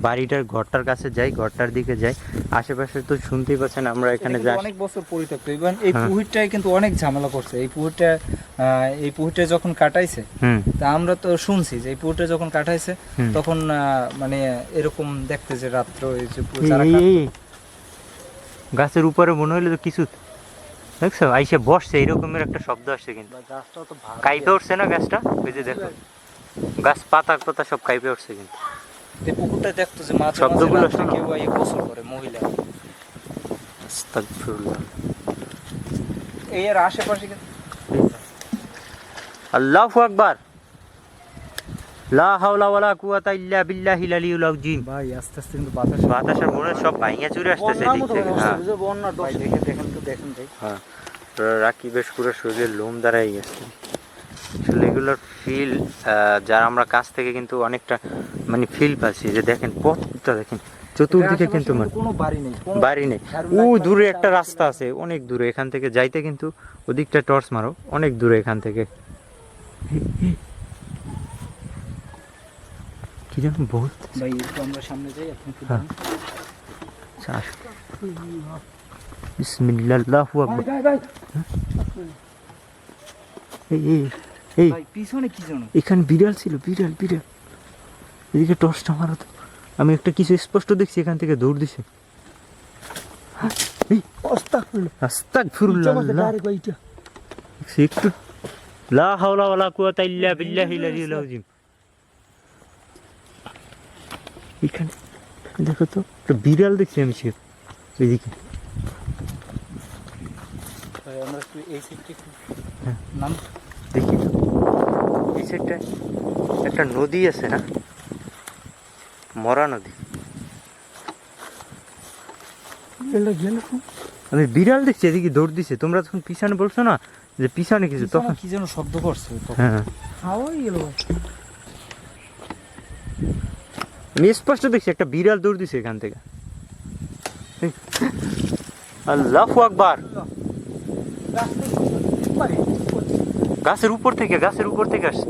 ঘরটার কাছে যাই, ঘরটার দিকে যাই। আশেপাশে তো শুনতেই পাচ্ছেন, আমরা এখানে এটা কিন্তু যাই। অনেক বছর পরিত্যক্ত। ইভেন এই হ্যাঁ। পুকুরটাই কিন্তু অনেক ঝামেলা করছে। এই পুকুরটা যখন কাটাইছে, হুম, তা আমরা তো শুনছি যে এই পুকুরটা যখন কাটাইছে হুম। তখন মানে এরকম দেখতে যে রাত্র এই যে এই, যারা এই, গাছের উপরে মনে হইলো তো কিছু, দেখছো আইসে বসছে, এরকমের একটা শব্দ আসছে, কিন্তু গাছটা তো ভালো কাইপে উঠছে না গাছটা, ওই যে দেখো গাছ পাতা সব কাইপে উঠছে কিন্তু। এই পুকুরটা দেখতো যে মাঝে শব্দগুলো মাঝে রাত্রে শোনো। কেউ এই গোসল করে, মহিলা। আস্তাগফিরুল্লাহ। এই এর আশেপাশে কিন্তু আল্লাহু আকবার, লা হাওলা ওয়ালা কুওয়াতা ইল্লা বিল্লাহিল আলিয়্যিল আযীম। ভাই আস্তে আস্তে কিন্তু বাতাস বাতাসের মনে হয় সব ভাঙিয়া চুরে আসতেছে এদিক থেকে। হ্যাঁ, ভাই দেখেন ভাই। হ্যাঁ, রাকিবেশ পুরো শরীরের লোম দাঁড়াই গেছে। আসলে এগুলোর ফিল যারা আমরা কাছ থেকে কিন্তু অনেকটা মানে ফিল পাচ্ছি, যে দেখেন পথটা দেখেন চতুর্দিকে কিন্তু মানে কোনো বাড়ি নেই, বাড়ি নেই। ও দূরে একটা রাস্তা আছে, অনেক দূরে, এখান থেকে যাইতে কিন্তু ওদিকটা টর্চ মারো, অনেক দূরে এখান থেকে। কি যেন বলতে, ভাই একটু আমরা সামনে যাই, আপনি একটু হ্যাঁ। দাঁড়ান। বিসমিল্লাহ, আল্লাহু আকবার। ভাই ভাই এই এই এই, ভাই পিছনে কি জানো? এখানে বিড়াল ছিল, বিড়াল বিড়াল। এদিকে টর্চটা মারো তো, আমি একটা কিছু স্পষ্ট দেখছি, এখান থেকে দৌড় দিছে। আস্তাগফিরুল্লাহ, ডাইরেক্ট ওইটা। একটু লা হাওলা ওয়ালা কুওয়াতা ইল্লা বিল্লাহিল আলিয়্যিল আযীম। এখানে দেখো তো, একটা বিড়াল দেখছি আমি, সে ওইদিকে। ভাই আমরা একটু এই সাইডটা একটু হ্যাঁ। নাম দেখি তো, এই সাইডটা একটা নদী আছে না, মরা নদী। আমি বিড়াল দেখছি এদিকে দৌড় দিছে, তোমরা তখন পিছনে বলছো না যে পিছনে কিছু, তখন কি যেন শব্দ করছে তখন। হ্যাঁ, হাওয়াই গেল ভাই। আমি স্পষ্ট দেখছি একটা বিড়াল দৌড় দিছে এখান থেকে। আল্লাহু আকবার। গাছের উপর থেকে আসছে।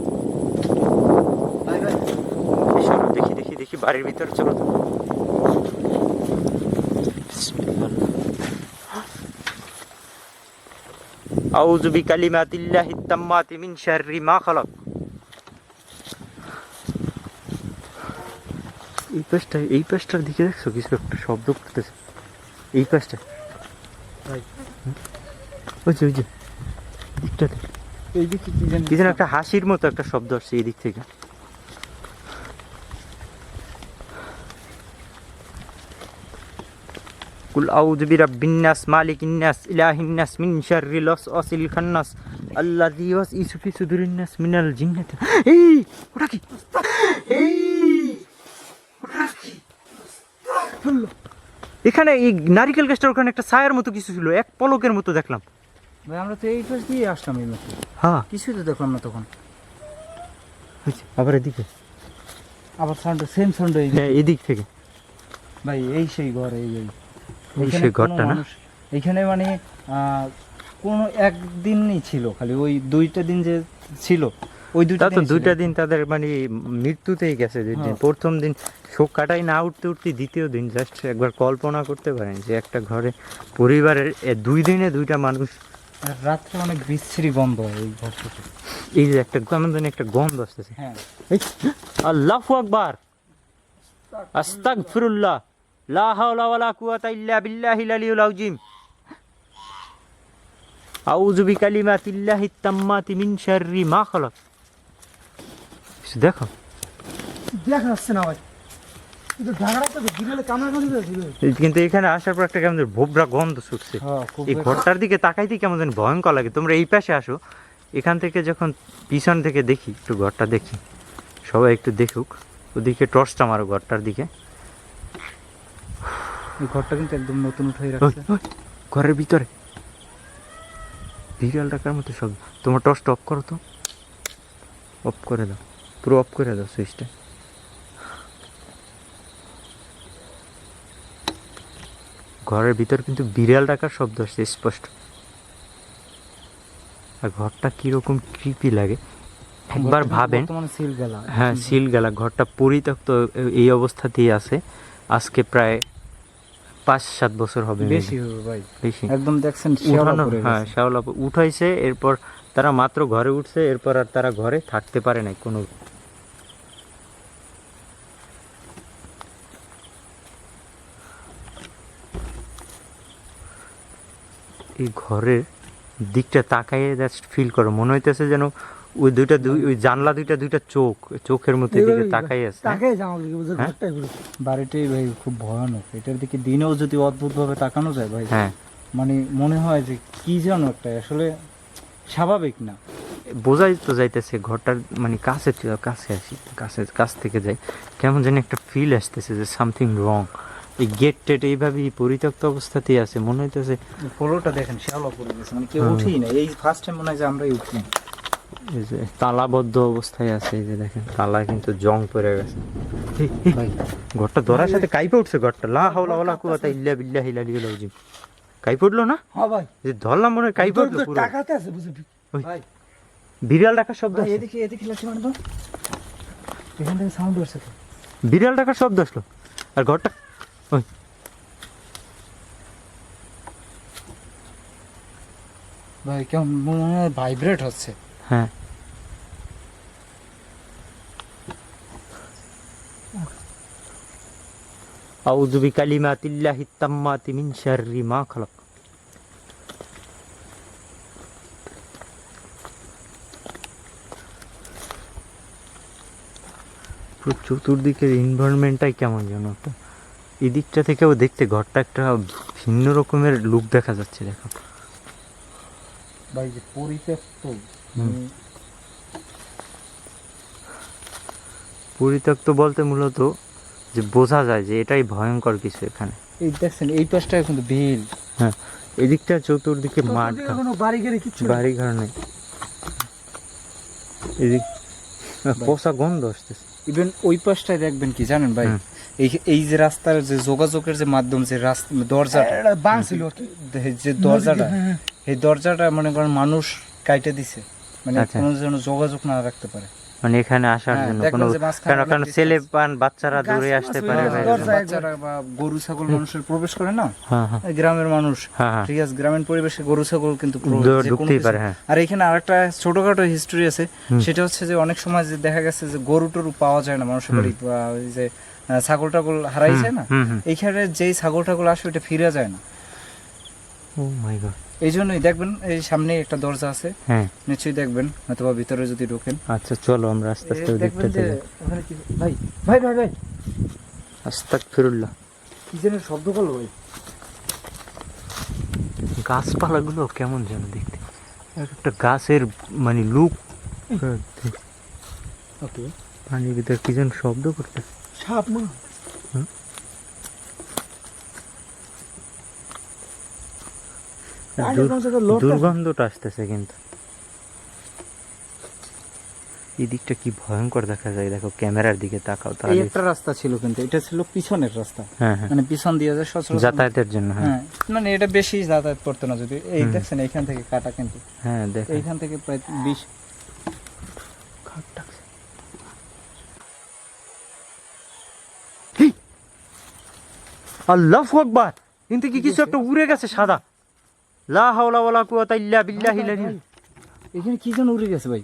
ভাই ভাই এই শোনো, দেখি বাড়ির ভিতরে চলো তো। আউযু বিকালিমাতিল্লাহিত তাম্মাতি মিন শাররি মা খালাক। এই পাশটার দিকে দেখছো কিছু একটা শব্দ করতেছে, এই পাশটা। ভাই ওই যে দিকটাতে এইদিকে কি যেন একটা হাসির মতো একটা শব্দ আসছে এই দিক থেকে। কুল আউযু বিরাব্বিন নাস মালিকিন নাস ইলাহিন নাস মিন শাররিল ওয়াসওয়াসিল খান্নাস আল্লাযী ইউওয়াসউসু ফি সুদুরিন নাস মিনাল জিন্নাতি। এই ওটা কি? এখানে এই নারিকেল গাছটার ওখানে একটা ছায়ার মতো কিছু ছিল, এক পলকের মতো দেখলাম। ভাই আমরা তো এই পাশ দিয়ে আসলাম এই মতো, হ্যাঁ, কিছুই তো দেখলাম না তখন। আবার এদিকে, আবার সাউন্ড সেম সাউন্ড এই হ্যাঁ এদিক থেকে। ভাই এই সেই ঘর, এই এই সেই ঘরটা না? এখানে মানে কোনো একদিনই ছিল, খালি ওই 2টা দিন যে ছিল ওই তা তো 2টা দুইটা দিন তাদের মানে মৃত্যুতেই গেছে। দুই দিন, হ্যাঁ। প্রথম দিন শোক কাটাই না উঠতে উঠতে দ্বিতীয় দিন জাস্ট একবার কল্পনা করতে পারেন যে একটা ঘরে পরিবারের 2 দিনে 2টা মানুষ। রাত্রে অনেক বিশ্রী গন্ধ হয় এই ঘর থেকে। এই যে একটা কেমন জানি একটা গন্ধ আসতেছে। হ্যাঁ আল্লাহু আকবার, আস্তাগফিরুল্লাহ, লা হাওলা ওয়ালা কুওয়াতা ইল্লা বিল্লাহিল আলিয়্যিল আযীম, আউযু বিকালিমাতিল্লাহিত তাম্মাতি মিন শাররি মা খালাক। দেখো দেখা যাচ্ছে না ভাই, কিন্তু ঢাকাটা তো বিড়ালে কামড়া কামড়ি কিন্তু এখানে আসার পর একটা কেমন যেন ভোবরা গন্ধ ছুটছে। হ্যাঁ, খুব এই ঘরটার দিকে তাকাইতে কেমন যেন ভয়ঙ্কর লাগে। তোমরা এই পাশে আসো, এখান থেকে যখন পিছন থেকে দেখি, একটু ঘরটা দেখি, সবাই একটু দেখুক, ওদিকে টর্চটা মারো ঘরটার দিকে। এই ঘরটা কিন্তু একদম নতুন উঠাই ওই, রাখছে। ওই, ঘরের ভিতরে বিড়াল ডাকার মতো সব। তোমার টর্চটা অফ করো তো, অফ করে দাও, পুরো অফ করে দাও সুইচটা। ঘরের ভিতর কিন্তু বিড়াল ডাকার শব্দ আসছে স্পষ্ট। আর ঘরটা কিরকম ক্রিপি লাগে একবার ভাবেন। বর্তমানে সিল গেলা। হ্যাঁ, সিল গেলা, ঘরটা পরিত্যক্ত এই অবস্থাতেই আছে। আজকে প্রায় 5-7 বছর হবে, বেশি হবে ভাই, বেশি। একদম দেখছেন শেওলা উঠানো, পড়ে হ্যাঁ গেছে। শ্যাওলা উঠাইছে, এরপর তারা মাত্র ঘরে উঠছে, এরপর আর তারা ঘরে থাকতে পারে নাই কোনো। এই ঘরের দিকটা তাকাইয়ে জাস্ট ফিল করো, মনে হইতেছে যেন ওই ওই জানলা দুইটা চোখের মধ্যে দিকে তাকাই আছে। তাকে জামা বুঝে হ্যাঁ? ঘরটাই ঘুরে বাড়িটাই ভাই খুব ভয়ানক। এটার দিকে দিনেও যদি অদ্ভুত ভাবে তাকানো যায় ভাই, হ্যাঁ, মানে মনে হয় যে কি যেন একটা আসলে স্বাভাবিক না। বোঝাই তো যাইতেছে ঘরটার মানে কাছে আসি, কাছ থেকে যাই, কেমন যেন একটা ফিল আসতেছে যে সামথিং রং। এই গেট টেট এইভাবেই পরিত্যক্ত অবস্থাতেই আছে, মনে হইতেছে। ফ্লোরটা দেখেন শেওলা পড়ে গেছে, মানে কেউ হ্যাঁ। উঠেই না। এই ফার্স্ট টাইম মনে হয় যে আমরাই উঠি। এই যে তালাবদ্ধ অবস্থায় আছে, এই যে দেখেন তালা কিন্তু জং পড়ে গেছে। ভাই ঘরটা ধরার সাথে কাইপে উঠছে ঘরটা। লা হাওলা ওয়ালা কুওয়াতা ইল্লা বিল্লাহিল আলিয়্যিল আযীম। কাইপে উঠলো না? হ্যাঁ ভাই, যে ধরলাম মনে হয় কাইপে উঠলো পুরো। টাকাতে আছে বুঝবি ভাই বিড়াল ডাকার শব্দ ভাই, আসছে। এদিকে লাগছে মানে তো এখান থেকে সাউন্ড আসছে তো। বিড়াল ডাকার শব্দ আসলো। আর ঘরটা ওই ভাই কেমন মনে হয় ভাইব্রেট হচ্ছে। হ্যাঁ, আউযু বিকালিমাতিল্লাহিত তাম্মাতি মিন শাররি মা খালাক। পুরো চতুর্দিকের এনভায়রনমেন্টটাই কেমন যেন একটা। এই দিকটা থেকেও দেখতে ঘরটা একটা ভিন্ন রকমের লুক দেখা যাচ্ছে। দেখো ভাই যে পরিত্যক্ত, পরিত্যক্ত বলতে মূলত যে বোঝা যায় যে এটাই ভয়ঙ্কর কিছু এখানে। এই দেখছেন এই পাশটা কিন্তু বিল। হ্যাঁ, এদিকটা চতুর্দিকে মাঠ, কোনো বাড়ি গাড়ি কিচ্ছু নেই। বাড়ি ঘর নেই। এদিক পোষা গন্ধ আসতেছে। ইভেন ওই পাশটায় দেখবেন কি জানেন ভাই, হুম। এই যে রাস্তার যে যোগাযোগের যে মাধ্যম, যে রাস্তা দরজাটা, এটা বাঁধছিল আর কি। যে দরজাটা, হ্যাঁ, এই দরজাটা মনে করেন মানুষ কাইটে দিছে, মানে আচ্ছা। কোনো যেন যোগাযোগ না রাখতে পারে। মানে এখানে আসার হ্যাঁ, জন্য দেখবেন কোনো যে মাঝখানে কারণ অনেক ছেলে distance। পান বাচ্চারা দূরে গাছ আসতে মাছ পারে হয়ে ভাই। দরজা বাচ্চারা বা গরু ছাগল মানুষের প্রবেশ করে না, হ্যাঁ, হ্যাঁ, এই গ্রামের মানুষ, হ্যাঁ, হ্যাঁ, ঠিক আছে, গ্রামীণ পরিবেশে গরু ছাগল কিন্তু যে কোনো ঢুকতেই কিছু- পারে। হ্যাঁ, আর এখানে আরেকটা ছোটখাটো হিস্টরি আছে, হুম। সেটা হচ্ছে যে অনেক সময় যে দেখা গেছে যে গরু টরু পাওয়া যায় না মানুষের বাড়ি, বা ওই যে ছাগল টাগল হারাই যায় না, হুম, হুম। এইখানে যেই ছাগল টাগল আসে ওইটা ফিরে যায় না। ও মাই গড। এই জন্যই দেখবেন এই সামনে একটা দরজা আছে, হ্যাঁ, নিশ্চয়ই দেখবেন, অথবা ভিতরে যদি ঢোকেন আচ্ছা চলো আমরা আস্তে আস্তে ওই দেখবেন দিকটাতে যে যাই। ওখানে কি ভাই ভাই ভাই ভাই আস্তাগফিরুল্লাহ। কি যেন শব্দ করলো ভাই। গাছপালাগুলো কেমন যেন দেখতে, এক একটা গাছের মানে লুক, ওকে পানির ভিতরে কি যেন শব্দ করতে। সাপ না আগের কোনো জায়গায় লোড আছে। দুর্গন্ধটা আসতেছে কিন্তু। এই দিকটা কি ভয়ঙ্কর দেখা যায়, দেখো ক্যামেরার দিকে তাকাও এই তাহলে। একটা রাস্তা ছিল কিন্তু এটা ছিল পিছনের রাস্তা, হ্যাঁ হ্যাঁ, মানে পিছন দিয়ে যায় সচরাচর যাতায়াতের জন্য। হ্যাঁ হ্যাঁ, মানে এটা বেশি যাতায়াত করতো না যদি এই দেখছেন এইখান থেকে কাটা কিন্তু হ্যাঁ দেখো এইখান থেকে প্রায় 20 আল্লাহু আকবার, কিন্তু কি কিছু একটা উড়ে গেছে সাদা। লা হাওলা ওয়ালা কুওয়াতা ইল্লা বিল্লাহিল আলিয়্যিল। এখানে কি যেন উড়ে গেছে ভাই।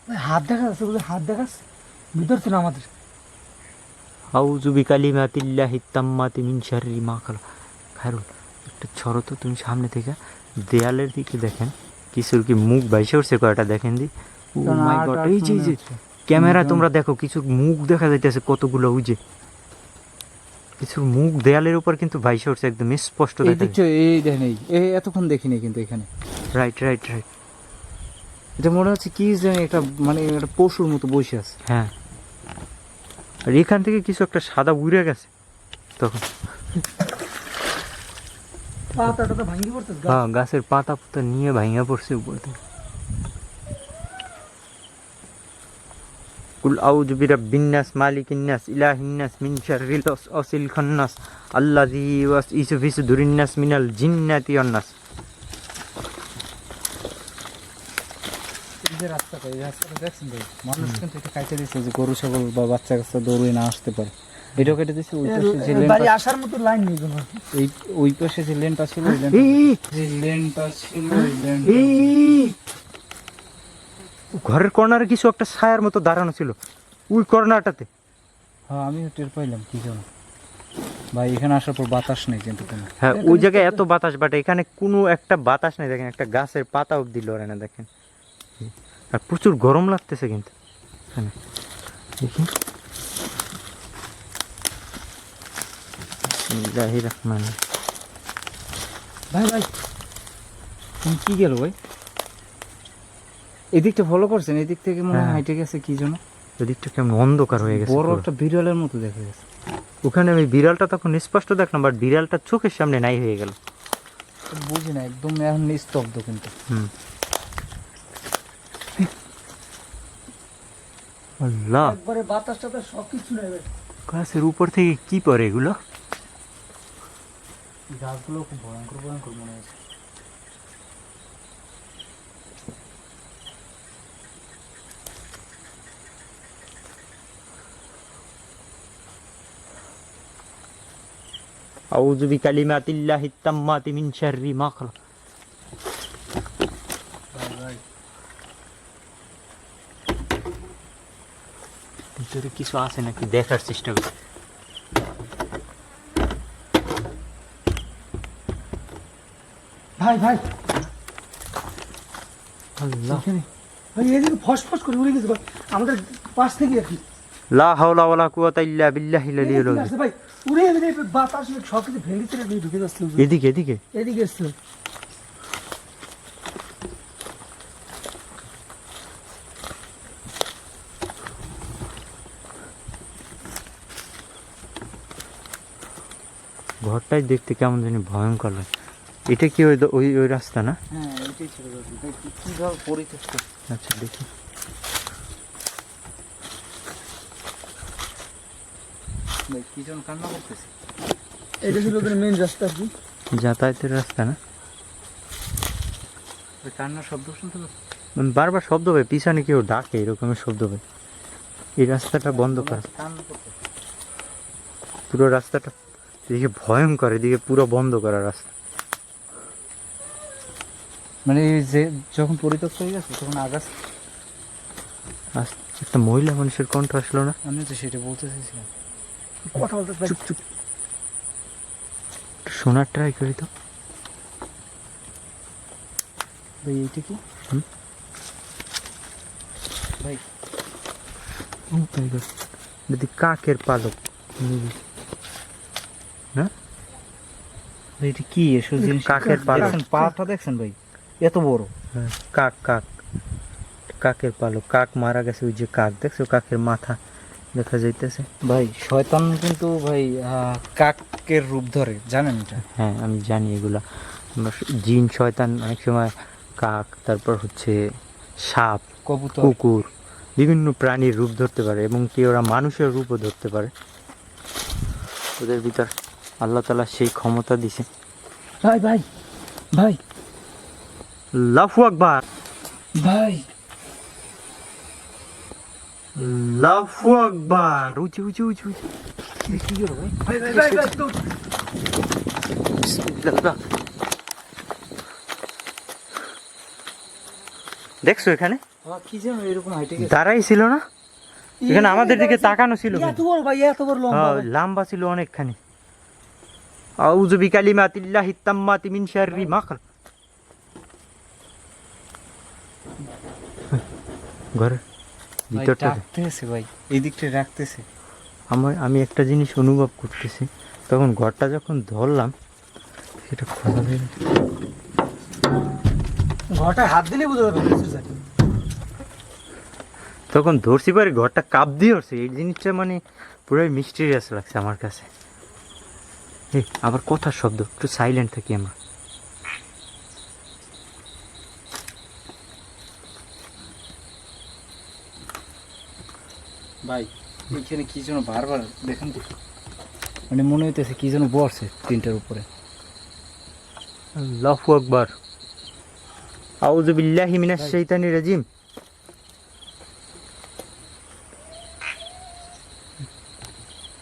ভাই, হাত দেখা যাচ্ছে, বলে হাত দেখাচ্ছে ভিতর ছিল আমাদের। আউযু বিকালিমাতিল্লাহি তাম্মাতি মিন শাররি মা খালাক। খায়রুল, একটা ছড়ো তো তুমি সামনে থেকে দেয়ালের দিকে দেখেন, কিছুর কি মুখ বাইসে উঠছে কয়টা দেখেন দি। ও কারণ মাই আর্ট গড, আর্ট এই যে মনে যে হচ্ছে। ক্যামেরা তোমরা দেখো, কিছু মুখ দেখা যাইতেছে কতগুলো, ওই যে কিছু মুখ দেয়ালের উপর কিন্তু বাইসে উঠছে, একদম স্পষ্ট এই দেখা দেখছো, এই দেখেন এই এতক্ষণ দেখিনি কিন্তু এখানে। Right right right. এটা মনে হচ্ছে কি জানি একটা মানে একটা পশুর মতো বসে আছে। হ্যাঁ, আর এখান থেকে কিছু একটা সাদা উড়ে গেছে তখন। পাতাটা তো ভাঙি পড়তেছে। হ্যাঁ, গাছের পাতা পাতা নিয়ে ভাঙা পড়ছে উপর থেকে। কুল আউযু বিরাব্বিন নাস মালিকিন নাস ইলাহিন নাস মিন শাররিল ওয়াসওয়াসিল খান্নাস আল্লাযী ইউওয়াসউিসু ফি সুদুরিন নাস মিনাল জিন্নাতি ওয়ান নাস। এই যে রাস্তাটা, এই রাস্তাটা দেখছেন ভাই, মানুষ কিন্তু এটা কাটে দিচ্ছে যে গরু ছাগল বা বাচ্চা কাচ্চা দৌড়ে না আসতে পারে, এটাও কেটে দিচ্ছে। ওই পাশে যে বাড়ি লেনটা, আসার মতো লাইন নেই কোনো। এই ওই পাশে যে লেনটা ছিল, ওই লেনটা, এই যে লেনটা ছিল ওই লেনটা। এই ঘরের কর্নারে কিছু একটা ছায়ার মতো দাঁড়ানো ছিল, ওই কর্নারটাতে। হ্যাঁ, আমিও টের পাইলাম কি যেন ভাই। এখানে আসার পর বাতাস নেই কিন্তু কোনো। হ্যাঁ, ওই জায়গায় এত বাতাস, বাট এখানে কোনো একটা বাতাস নেই। দেখেন একটা গাছের পাতা অব্দি লড়ে না, দেখেন। আর প্রচুর গরম লাগতেছে কিন্তু এখানে, দেখি। বিসমিল্লাহির রহমানির রহিম। ভাই ভাই, তুমি কি গেল ভাই? এদিকটা ফলো করছেন, এদিক থেকে মনে হয় হ্যাঁ। হাইটে গেছে কি যেন, ওদিকটা কেমন অন্ধকার হয়ে গেছে বড় পুরো। একটা বিড়ালের মতো দেখা গেছে। ওখানে আমি বিড়ালটা তখন স্পষ্ট দেখলাম, বাট বিড়ালটা চোখের সামনে নাই হয়ে গেল। বুঝি না, একদম এখন নিস্তব্ধ কিন্তু। হুম, আল্লাহ, একবারে বাতাসটা তো সব কিছু নেই ভাই। গাছের উপর থেকে কি পড়ে এগুলো? গাছগুলো খুব ভয়ঙ্কর ভয়ঙ্কর মনে হচ্ছে। আউযু বিকালিমাতিল্লাহিত তাম্মাতি মিন শাররি মা খালাক। ভিতরে কিছু আছে নাকি দেখার চেষ্টা করি। ভাই ভাই, আল্লাহ, এখানে ভাই এদিকে ফসফস করে উড়ে গেছে ভাই, আমাদের পাশ থেকে আর কি। লা হাওলা ওয়ালা কুওয়াতা ইল্লা বিল্লাহিল আলিয়্যিল এদিকে আযীম। আসছে ভাই, উড়ে গেছে বাতাস, সব কিছু ভেঙে চলে ঢুকে যাচ্ছে। এদিকে এদিকে এদিকে এসছে। ঘরটাই দেখতে কেমন জানি ভয়ঙ্কর লাগে। এটা কি ওই ওই ওই রাস্তা না? হ্যাঁ, এটাই ছিল ব্যাপার। ভাই, কিভাবে পরিত্যক্ত। আচ্ছা দেখি। ভাই, কি যেন কান্না করতেছে। এটা ছিল ওদের মেন রাস্তা আর কি। যাতায়াতের রাস্তা না? ভাই, কান্নার শব্দ শুনতে পাচ্ছি। বারবার শব্দ পাই, পিছনে কেউ ডাকে, এরকমের শব্দ পাই। এই রাস্তাটা বন্ধ করা, কান্না করতেছে। পুরো রাস্তাটা এদিকে ভয়ঙ্কর, এদিকে পুরো বন্ধ করা রাস্তা। মানে এই যে যখন পরিত্যক্ত হয়ে গেছে তখন আগাছ। একটা মহিলা মানুষের কণ্ঠ আসলো না? আমি তো সেটা বলতে চাইছিলাম। কথা বলতে ভাই, চুপ চুপ, একটু শোনার ট্রাই করি তো। ভাই, এইটা কি? হুম? ভাই, ও মাই গড, যদি কাকের পালক। না, ভাই, এটা কি এসব জিনিস? কাকের পালক। দেখছেন পাটা, দেখছেন ভাই এত বড়। হ্যাঁ, কাক কাক, কাকের পালক। কাক মারা গেছে, ওই যে কাক দেখছো, কাকের মাথা দেখা যাইতেছে। ভাই, শয়তান কিন্তু ভাই কাকের রূপ ধরে, জানেন এটা? হ্যাঁ, আমি জানি এগুলা। আমরা জিন শয়তান অনেক সময় কাক, তারপর হচ্ছে সাপ, কবুতর। কুকুর, বিভিন্ন প্রাণীর রূপ ধরতে পারে এবং কি ওরা মানুষের রূপও ধরতে পারে। ওদের ভিতর আল্লাহ তাআলা সেই ক্ষমতা দিছে। ভাই ভাই ভাই আল্লাহু আকবার, ভাই আল্লাহু আকবার। উঁচু উঁচু উঁচু উঁচু। কি হলো ভাই? ভাই ভাই ভাই ভাই তো বিসমিল্লাহ। দেখছো এখানে কি যেন এরকম হাইটে গেছে। দাঁড়াই ছিল না, এখানে আমাদের দিকে তাকানো ছিল এত কিন্তু। বড় ভাই, এত বড় লম্বা হ্যাঁ, ভাই। লম্বা ছিল অনেকখানি। আউযু বিকালিমাতিল্লাহি তাম্মাতি মিন শাররি মা খালাক। ঘরের ভাই ভিতরটা ডাকতেছে ভাই, এই দিকটা রাখতেছে। আমি একটা জিনিস অনুভব করতেছি, তখন ঘরটা যখন ধরলাম সেটা খোলা হয়ে গেছে। ঘরটা হাত দিলে বুঝতে পারবে কিছু যায়। তখন ধরছি পারে ঘরটা কাপ দিয়ে উঠছে, এই জিনিসটা মানে পুরোই মিস্টেরিয়াস লাগছে আমার কাছে। এই আবার কথার শব্দ, একটু সাইলেন্ট থাকি আমরা। ভাই এখানে কি যেন বারবার দেখেন তো, মানে মনে হইতেছে কি যেন বসছে তিনটার উপরে। আল্লাহু আকবার। আউযু বিল্লাহি মিনাশ শাইতানির রাজিম।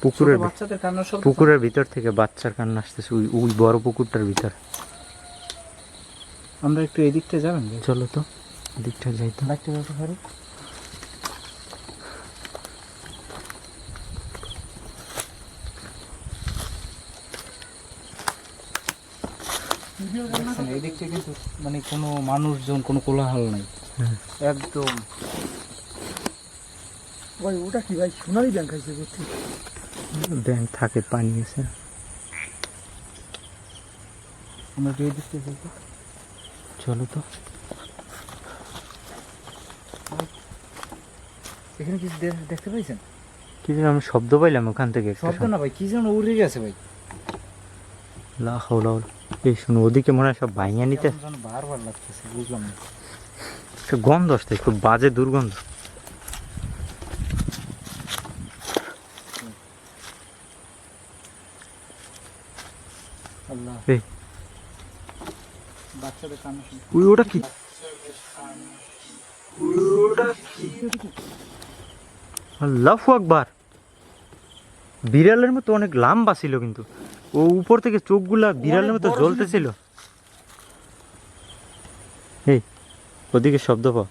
পুকুরের বাচ্চাদের কান্নার শব্দ। পুকুরের ভিতর থেকে বাচ্চার কান্না আসতেছে, ওই বড় পুকুরটার ভিতর। আমরা একটু এই দিকটা যাবেন ভাই? চলো তো দিকটা যাই তো। লাইটটা ব্যবহার করো। দেখছেন, এই দিকটা কিন্তু মানে কোনো মানুষজন, কোনো কোলাহল নাই, একদম। ভাই ওটা কি ভাই, সোনালি ব্যাংক খাইছে করতে। ব্যাংক থাকে, পানি আছে। আমরা একটু এই দিকটা যাই তো। চলো তো। এখানে কিছু দেখতে পাইছেন? কি যেন আমি শব্দ পাইলাম ওখান থেকে একটা শব্দ না ভাই, কি যেন উড়ে গেছে ভাই। লা হাওলা ওয়ালা। এই শুনো, ওদিকে মনে হয় সব ভাইয়া নিতে কেমন যেন বারবার লাগতেছে, বুঝলাম না। একটা গন্ধ আসছে, খুব বাজে দুর্গন্ধ। আল্লাহ, এই বাচ্চাদের কান্না শুনে। ওটা কি? আল্লাহু আকবার। বিড়ালের মতো অনেক লম্বা ছিল, কিন্তু ও উপর থেকে চোখগুলা বিড়ালের মতো বড় জ্বলতেছিল। এই ওদিকে শব্দ পাও,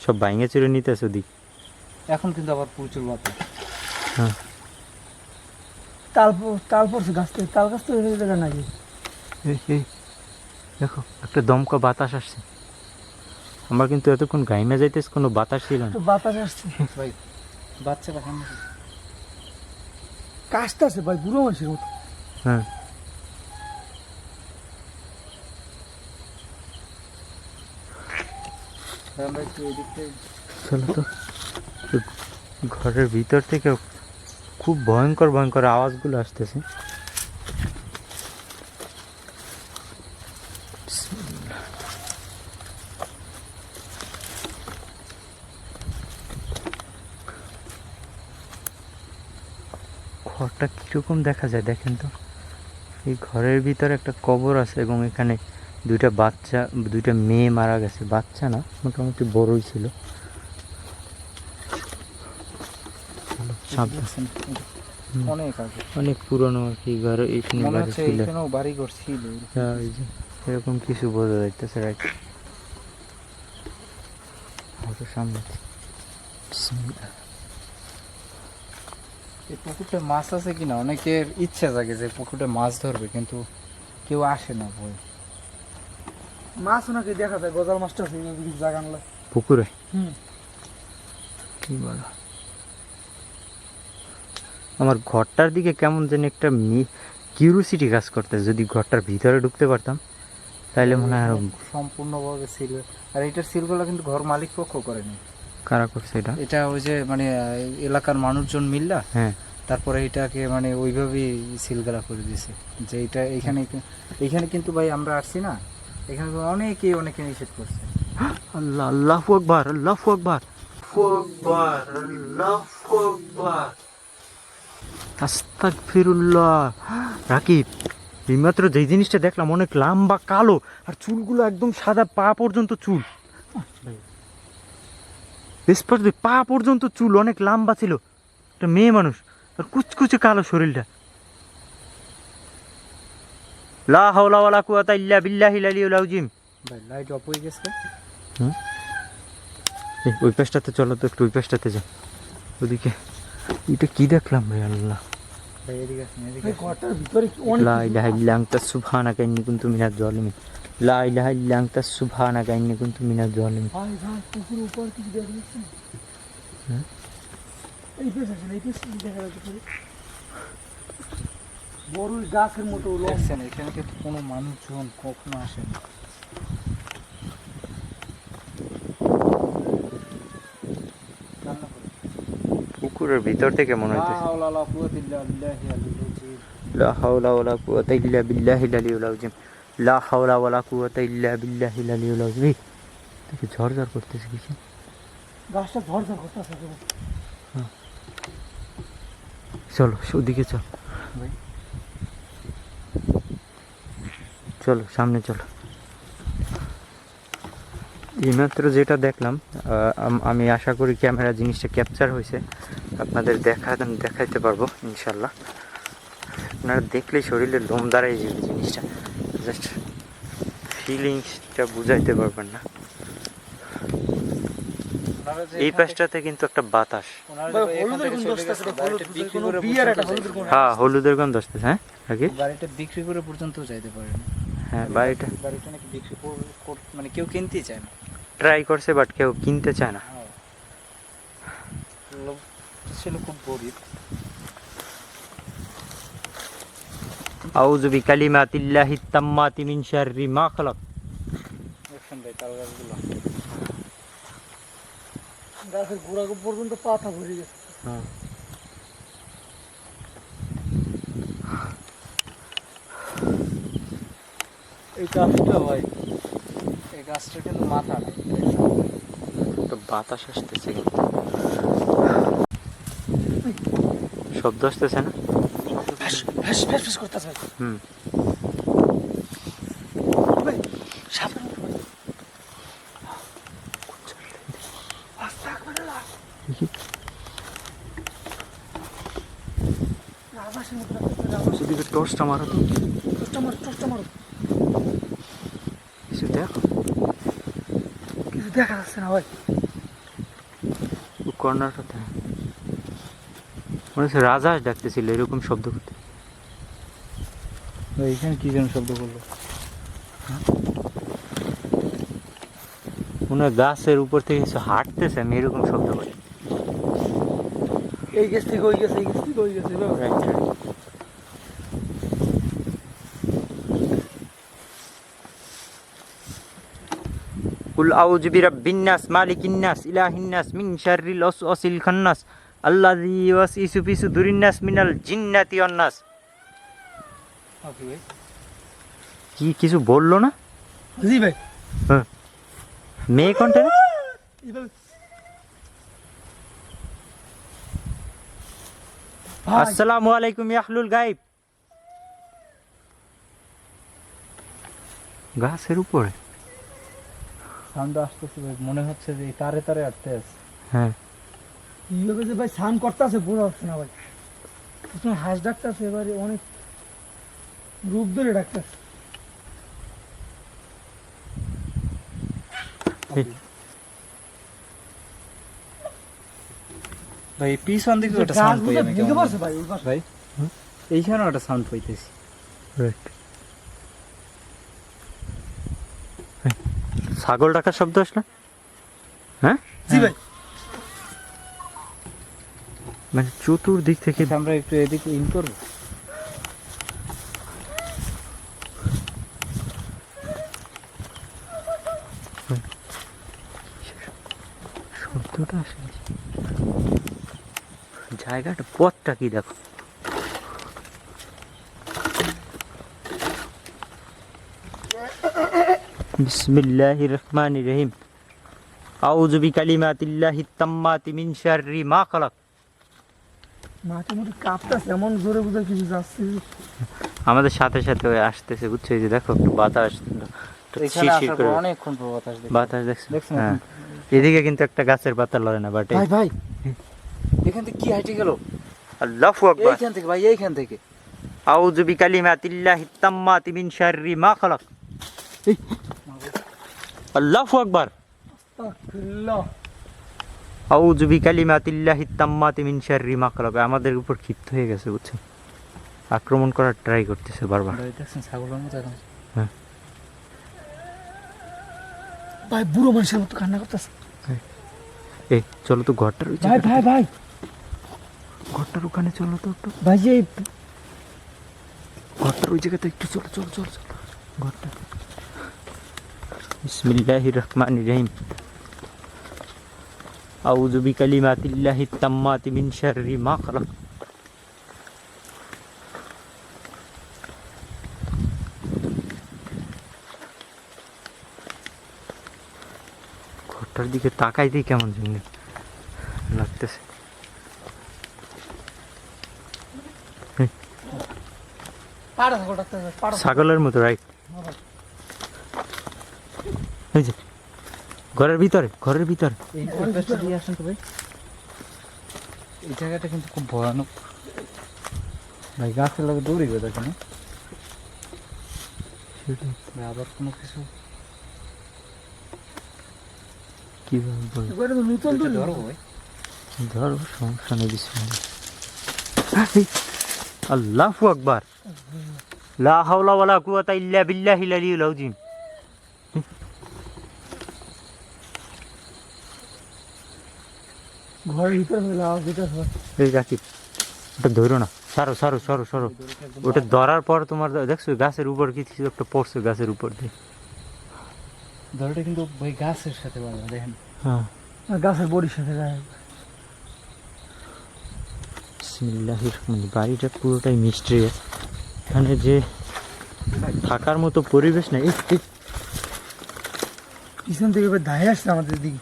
সব ভাঙে চুরে নিতেছে ওদিক। এখন কিন্তু আবার প্রচুর বাতাস। হ্যাঁ, তাল পড়ছে গাছ থেকে, তাল গাছ তো এই জায়গা নাকি। এই দেখো একটা দমকা বাতাস আসছে। আমার কিন্তু এতক্ষণ গাইমে যাইতেছে, কোনো বাতাস ছিল না। তো বাতাস আসছে, ভাই বাচ্চারা কান্না করছে। কাশতে আছে ভাই, বুড়ো মানুষের মতো। হ্যাঁ, ভাই, আমরা একটু এই দিকটায়। চলো তো। ঘরের ভিতর থেকে খুব ভয়ঙ্কর ভয়ঙ্কর আওয়াজগুলো আসতেছে। ঘরটা কিরকম দেখা যায় দেখেন তো। এই ঘরের ভিতরে একটা কবর আছে এবং এখানে দুইটা মেয়ে মারা গেছে। বাচ্চা না, মোটামুটি বড়ই ছিল। সাবধান। দেখছেন, অনেক আগে অনেক পুরনো আর কি ঘর, এখানে মনে বাড়ি হচ্ছে ছিল। এখানেও বাড়ি ঘর ছিল। হ্যাঁ, এই যে এরকম কিছু বোঝা যাইতেছে। রাইট, হয়তো সামনে। বিসমিল্লাহ। এই পুকুরটা মাছ আছে কিনা অনেকের ইচ্ছা জাগে যে পুকুরটা মাছ ধরবে, কিন্তু কেউ আসে না ভয়। মাছ ওনাকে দেখা যায়, গজাল মাছটা আছে কিছু জায়গা আনলে। পুকুরে হুম, কি বলো, আমার ঘরটার দিকে কেমন যেন একটা কিউরিওসিটি কাজ করতে। যদি ঘরটার ভিতরে ঢুকতে পারতাম তাহলে মনে হয় আরো। সম্পূর্ণভাবে সিল। আর এটার সিলগুলো কিন্তু ঘর মালিক পক্ষ করেনি। কারা করছে এটা? এটা ওই যে মানে এলাকার মানুষজন মিললা, হ্যাঁ, তারপরে এটাকে মানে ওইভাবেই সিলগালা করে দিয়েছে যে এটা এখানে কিন্তু ভাই আমরা আসছি না, এখানে অনেকে নিষেধ করছে। আল্লাহ, আল্লাহু আকবার, আল্লাহু আকবার। আস্তাগফিরুল্লাহ। রাকিব, এইমাত্র যেই জিনিসটা দেখলাম অনেক লম্বা কালো আর চুলগুলো একদম সাদা, পা পর্যন্ত চুল। স্পষ্ট পা পর্যন্ত চুল, অনেক লম্বা ছিল, একটা মেয়ে মানুষ আর কুচকুচে কালো শরীরটা। লা হাওলা ওয়ালা কুওয়াতা ইল্লা বিল্লাহিল আলিয়্যিল আযীম। ভাই লাইট অফ হয়ে গেছে। ওই পাশটাতে চলো তো, একটু ওই পাশটাতে যাও। ওদিকে এটা কি দেখলাম ভাই? আল্লাহ, ভাই এদিকে আসেন, এদিকে ভাই আসেন। ঘরটার ভিতরে কি অনেক লা ইলাহা ইল্লা আনতা সুবহানাকা ইন্নী কুনতু মিনাজ জালিমিন। লা ইলাহা ইল্লা আনতা সুবহানাকা ইন্নী কুনতু মিনাজ জালিমিন। ভাই ভাই পুকুর উপর কিছু দেখা যাচ্ছে না। হ্যাঁ? এই পেশ আছে না, এই পেশ দেখা যাচ্ছে পুরো। বড় গাছের মতো লম্বা। দেখছেন এখানে কিন্তু কোনো মানুষজন কখনো আসে না। পুকুরের ভিতর থেকে মনে লা হইতেছে। হাওলা ওয়ালা কুওয়াতা ইল্লা বিল্লাহি আলিয়্যিল আযীম। লা হাওলা ওয়ালা কুওয়াতা ইল্লা বিল্লাহিল আলিয়্যিল আযীম। লা হাওলা ওয়ালা কুওয়াতা ইল্লা বিল্লাহিল আলিয়্যিল আযীম। এই, দেখি ঝরঝর করতেছে কিছু। গাছটা ঝরঝর করতেছে পুরো। চলো ওদিকে চল, ভাই চলো সামনে চলো। এইমাত্র যেটা দেখলাম, আমি আশা করি ক্যামেরা জিনিসটা ক্যাপচার হয়েছে, আপনাদের দেখাইতে পারবো ইনশাল্লাহ। আপনারা দেখলে শরীরে লোম দাঁড়াই যাবে, জিনিসটা জাস্ট ফিলিংসটা বুঝাইতে পারবেন না। ওনারা যে এই এখান পাশটাতে কিন্তু একটা বাতাস। থেকে- ওনারা যে ভাই, ভাই এখান হলুদের থেকে গন্ধ চলে আসতেছে, গেছে, হলুদ বাড়িটা বুঝে বিক্রি কোনো করে বিয়ের একটা পর্যন্ত হলুদের যাইতে গন্ধ। হ্যাঁ, হলুদের গন্ধ আসতেছে। হ্যাঁ নাকি? পারে। বাড়িটা বিক্রি করে পর্যন্ত যাইতে পারে না। হ্যাঁ, বাড়িটা বাড়িটা নাকি বিক্রি মানে কেউ কিনতেই চায় না। ট্রাই করছে, বাট কেউ কিনতে চায় না। হ্যাঁ। লোক ছিল খুব গরিব। আউযু বিকালিমাতিল্লাহি তাম্মাতি মিন শাররি মা খালাক। দেখছেন ভাই তাল গাছগুলো। গাছের গোড়া পর্যন্ত পাতা ভরে গেছে। হ্যাঁ, এই গাছটা ভাই, এই গাছটা কিন্তু মাথা নেই। তো বাতাস আসতেছে কিন্তু। শব্দ আসতেছে না? ফ্যাস ফ্যাস ফ্যাস ফ্যাস করতেছে ভাই। হুম। ভাই সাবধানে উঠো ভাই। আস্তাগফিরুল্লাহ। আবাসের মতো লাগতেছে, আবাস। ওদিকে টর্চটা মারো তো, টর্চটা মারো, টর্চটা মারো। কিছু দেখো। কিছু দেখা যাচ্ছে না ভাই। কর্নারটাতে মনে হচ্ছে রাজহাঁস ডাকতেছিল, এরকম শব্দ করতে। ভাই এখানে কি যেন শব্দ করলো। মনে হয় গাছের উপর থেকে কিছু হাঁটতেছে, আমি এরকম শব্দ করি। এই গেছ থেকে ওই গেছে, এই গেছ থেকে ওই গেছে, এভাবে। কুল আউযু বিরাব্বিন নাস মালিকিন নাস ইলাহিন নাস মিন শাররিল ওয়াসওয়াসিল খান্নাস আল্লাযী ইউওয়াসউসু ফি সুদুরিন নাস মিনাল জিন্নাতি ওয়ান নাস। ওকে ভাই। কি কিছু বললো না? জি ভাই। হ্যাঁ, মেয়ে কণ্ঠে না? এভাবে। ভাই, আসসালামু আলাইকুম ইয়া আহলুল গায়ব। গাছের উপরে? সাউন্ড আসতেছে ভাই, মনে হচ্ছে যে এই তারে তারে আটতে আছে। হ্যাঁ, এইভাবে যে ভাই স্নান করতেছে বোঝা যাচ্ছে না ভাই। প্রথমে হাঁস ডাকতেছে, এবারে অনেক রূপ ধরে ডাকতেছে। ভাই পিছন দিকে একটা সাউন্ড পাই আমি ভেঙে কেমন পড়ছে ভাই ওই পাশে। ভাই এইখানেও একটা সাউন্ড পাইতেছি। রাইট। ছাগল ডাকার শব্দ আসলো? হ্যাঁ, জি ভাই। মানে চতুর্দিক থেকে। আচ্ছা, আমরা একটু এদিকে ইন করবো। শব্দটা আসে জায়গাটা, পথটা কি দেখো। বিসমিল্লাহির রহমানির রহিম। আউযু বিকালিমাতিল্লাহিত তাম্মাতি মিন শাররি মা খালাক। মাঠে মধ্যে কাঁপতেছে, এমন জোরে বুঝে কিছু যাচ্ছে। আমাদের সাথে সাথে ওই আসতেছে, বুঝছো? এই যে দেখো একটু বাতাস, একটু এখানে শিরশির আসার করে পর অনেকক্ষণ পর বাতাস দেখছি। বাতাস দেখছো? দেখছেন হ্যাঁ, এদিকে কিন্তু একটা গাছের পাতা লড়ে না, বাট ভাই ভাই এখান থেকে কি হাইটে গেল? আল্লাহু আকবার। এইখান থেকে ভাই, এইখান থেকে। আউযু বিকালিমাতিল্লাহিত তাম্মাতি মিন শাররি মা খালাক। এই, আল্লাহু আকবার। আস্তাগফিরুল্লাহ। আউযু বিকালিমাতিল্লাহিত তাম্মাতি মিন শাররি মা খালাক। আমাদের উপর ক্ষিপ্ত হয়ে গেছে, বুঝছো? আক্রমণ করার ট্রাই করতেছে বারবার। ভাই দেখছেন ছাগলের মতো এখন। ভাই বুড়ো মানুষের মতো কান্না করতেছে। এই চলো তো ঘরটার ওই ভাই জায়গাটা- ভাই ভাই ঘরটার ওখানে চলো তো একটু, ভাই যে ঘরটার ওই জায়গাতে একটু চলো চলো চলো চলো ঘরটা। বিসমিল্লাহির রহমানির রহিম। আউযু বিকালিমাতিল্লাহিত তাম্মাতি মিন শাররি মা খালাক। ঘরটার দিকে তাকাইতেই কেমন জানি লাগতেছে। পাড়া ছাগল ডাকতেছে, পাড়া ছাগলের মতো, রাইট? এই যে ঘরের ভিতরে, ঘরের ভিতরে। এই পরিবেশটা দিয়ে আসেন তো ভাই। এই জায়গাটা কিন্তু খুব ভয়ানক ভাই, গাছের লাগে দৌড়ি গো দেখেন। ভাই আবার কোনো কিছু কিভাবে বলবো? এবারে তো নতুন এটা তৈরি। ধরো ভাই। ধরো, সমস্যা নেই, বিসমিল্লাহ। আল্লাহু আকবার। লা হাওলা ওয়ালা কুওয়াতা ইল্লা বিল্লাহিল আলিয়্যিল আযীম। ঘরের ভিতরে হলে আওয়াজ যেটা হয়। এই রাকিব, ওটা ধরো না, সারো সারো সরো সরো। ওটা ধরার পর তোমার দেখছো গাছের উপর কিছু একটা পড়ছে, গাছের উপর দিয়ে। দড়িটা কিন্তু ভাই গাছের সাথে বাঁধা দেখেন। হ্যাঁ, আর গাছের বড়ির সাথে যায়। বিসমিল্লাহির রহমানির। বাড়িটা পুরোটাই মিস্ট্রি। এখানে যে থাকার মতো পরিবেশ নেই। পিছন থেকে এবার ধায় আসছে আমাদের দিকে।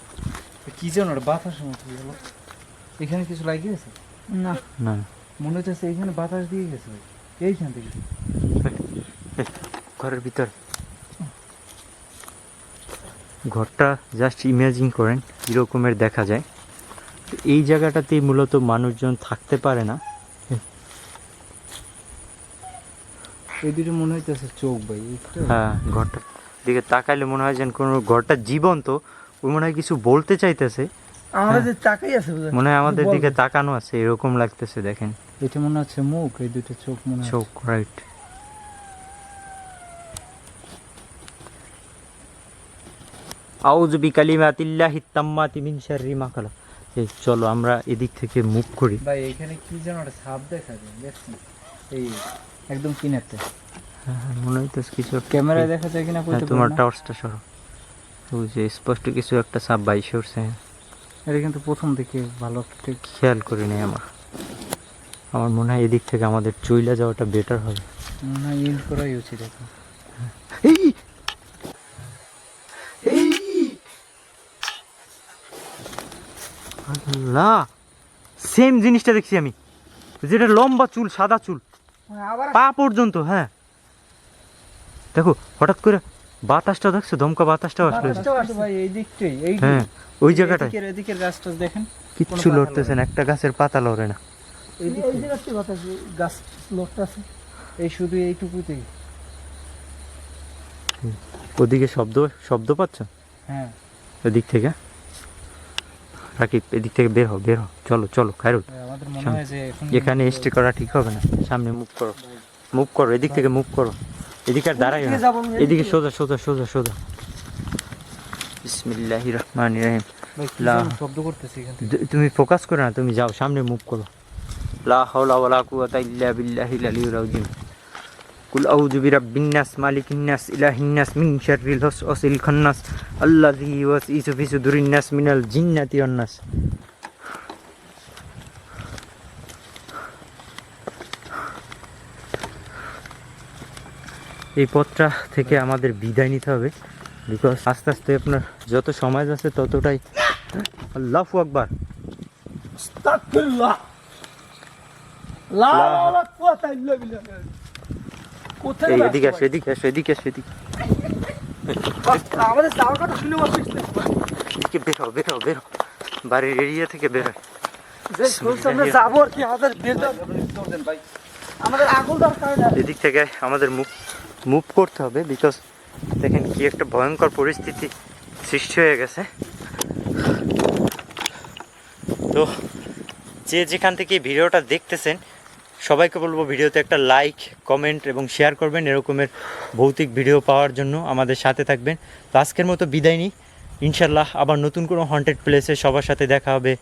কি যেন ওটা বাতাসের মতো গেল। এখানে কিছু লাগিয়েছে না না, মনে হচ্ছে এইখানে বাতাস দিয়ে গেছে ভাই, এইখান থেকে। ঘরের ভিতর ঘরটা জাস্ট ইমাজিন করেন কীরকমের দেখা যায়। এই জায়গাটাতেই মূলত মানুষজন থাকতে পারে না। এই দুটো মনে হইতেছে চোখ ভাই, এইটা হ্যাঁ, ঘরটার দিকে তাকাইলে মনে হয় যেন কোনো ঘরটা জীবন্ত। ওই মনে হয় কিছু বলতে চাইতেছে, আমরা যে তাকাই আছে বুঝলেন? মনে হয় আমাদের বলবে। দিকে তাকানো আছে, এরকম লাগতেছে। দেখেন এটা মনে হচ্ছে মুখ, এই দুটো চোখ মনে হচ্ছে। চোখ, রাইট। আউযু বিকালিমাতিল্লাহিত তাম্মাতি মিন শাররি মা খালাক। এই চলো আমরা এদিক থেকে মুভ করি। ভাই এখানে কি যেন একটা সাপ দেখা যায়, দেখছেন? এই একদম কিনারতে হ্যাঁ, মনে হইতেছে কিছু একটা- ক্যামেরায় দেখা যায় কিনা হ্যাঁ, কইতে তোমার পারবো না। টর্চটা সরো। ওই যে স্পষ্ট কিছু একটা সাপ বাইশে উঠছে, এটা কিন্তু প্রথম থেকে ভালো ঠিক খেয়াল করি নাই আমার মনে হয় এদিক থেকে আমাদের চইলা যাওয়াটা বেটার হবে। মনে হয় ইন করাই উচিত এখন। এই আল্লাহ, সেম জিনিসটা দেখছি আমি, যেটা লম্বা চুল, সাদা চুল, আবার পা পর্যন্ত। হ্যাঁ দেখো, হঠাৎ করে বাতাসটা দেখছো, দমকা বাতাসটাও আসলো। বাতাসটাও আসছে। ভাই এই দিকটাই, এই হ্যাঁ, ওই জায়গাটায় এদিকের গাছটা দেখেন, কিচ্ছু লড়তেছে না, একটা গাছের পাতা লড়ে না। এই এই দিকটাই। যে গাছটি বাতাস, গাছ লোকটা আছে। এই শুধু এইটুকুতেই। ওদিকে শব্দ শব্দ পাচ্ছ? হ্যাঁ ওদিক থেকে রাকিব, এদিক থেকে বের হও, বের হও, চলো চলো খায়রুল। ভাই, আমাদের মনে হয় যে এখন এখানে স্টে করা ঠিক হবে না, সামনে মুভ করো, মুভ করো, এদিক থেকে মুভ করো। এদিকে আর দাঁড়াই না, এদিকে যাবো আমি, এদিকে সোজা সোজা সোজা সোজা। বিসমিল্লাহির রহমানির রহিম। ভাই কি লা- যেন শব্দ করতেছে এখান থেকে। তুমি ফোকাস করো না, তুমি যাও সামনে মুভ করো। লা হাওলা ওয়ালা কুওয়াতা ইল্লা বিল্লাহিল আলিয়্যিল আযীম। কুল আউযু বিরাব্বিন নাস মালিকিন নাস ইলাহিন নাস মিন শাররিল ওয়াসওয়াসিল খান্নাস আল্লাযী ইউওয়াসউসু ফি সুদুরিন নাস মিনাল জিন্নাতি ওয়ান নাস। এই পথটা থেকে আমাদের বিদায় নিতে হবে। বিকজ আস্তে আস্তে আপনার যত সময় যাচ্ছে ততটাই আল্লাহু আকবার আস্তাগফিরুল্লাহ লা ইলাহা কুওয়াতা ইল্লা বিল্লাহ কোথায় এই যাচ্ছে এদিকে ভাই? আসো এদিকে আসো এদিকে আসো এদিকে আমাদের যাওয়ার কথা শুনে বসছিস এদিকে বেরো বেরো বেরো বাড়ির এরিয়া থেকে বেরো যে শুনছি আমরা যাবো আর কি আমাদের আমাদের আগুন দরকার না এদিক থেকে আমাদের মুভ করতে হবে বিকজ দেখেন কি একটা ভয়ঙ্কর পরিস্থিতি সৃষ্টি হয়ে গেছে। তো যে যেখান থেকে এই ভিডিওটা দেখতেছেন সবাইকে বলবো ভিডিওতে একটা লাইক কমেন্ট এবং শেয়ার করবেন, এরকমের ভৌতিক ভিডিও পাওয়ার জন্য আমাদের সাথে থাকবেন। তো আজকের মতো বিদায় নিই, ইনশাল্লাহ আবার নতুন কোনো হন্টেড প্লেসে সবার সাথে দেখা হবে।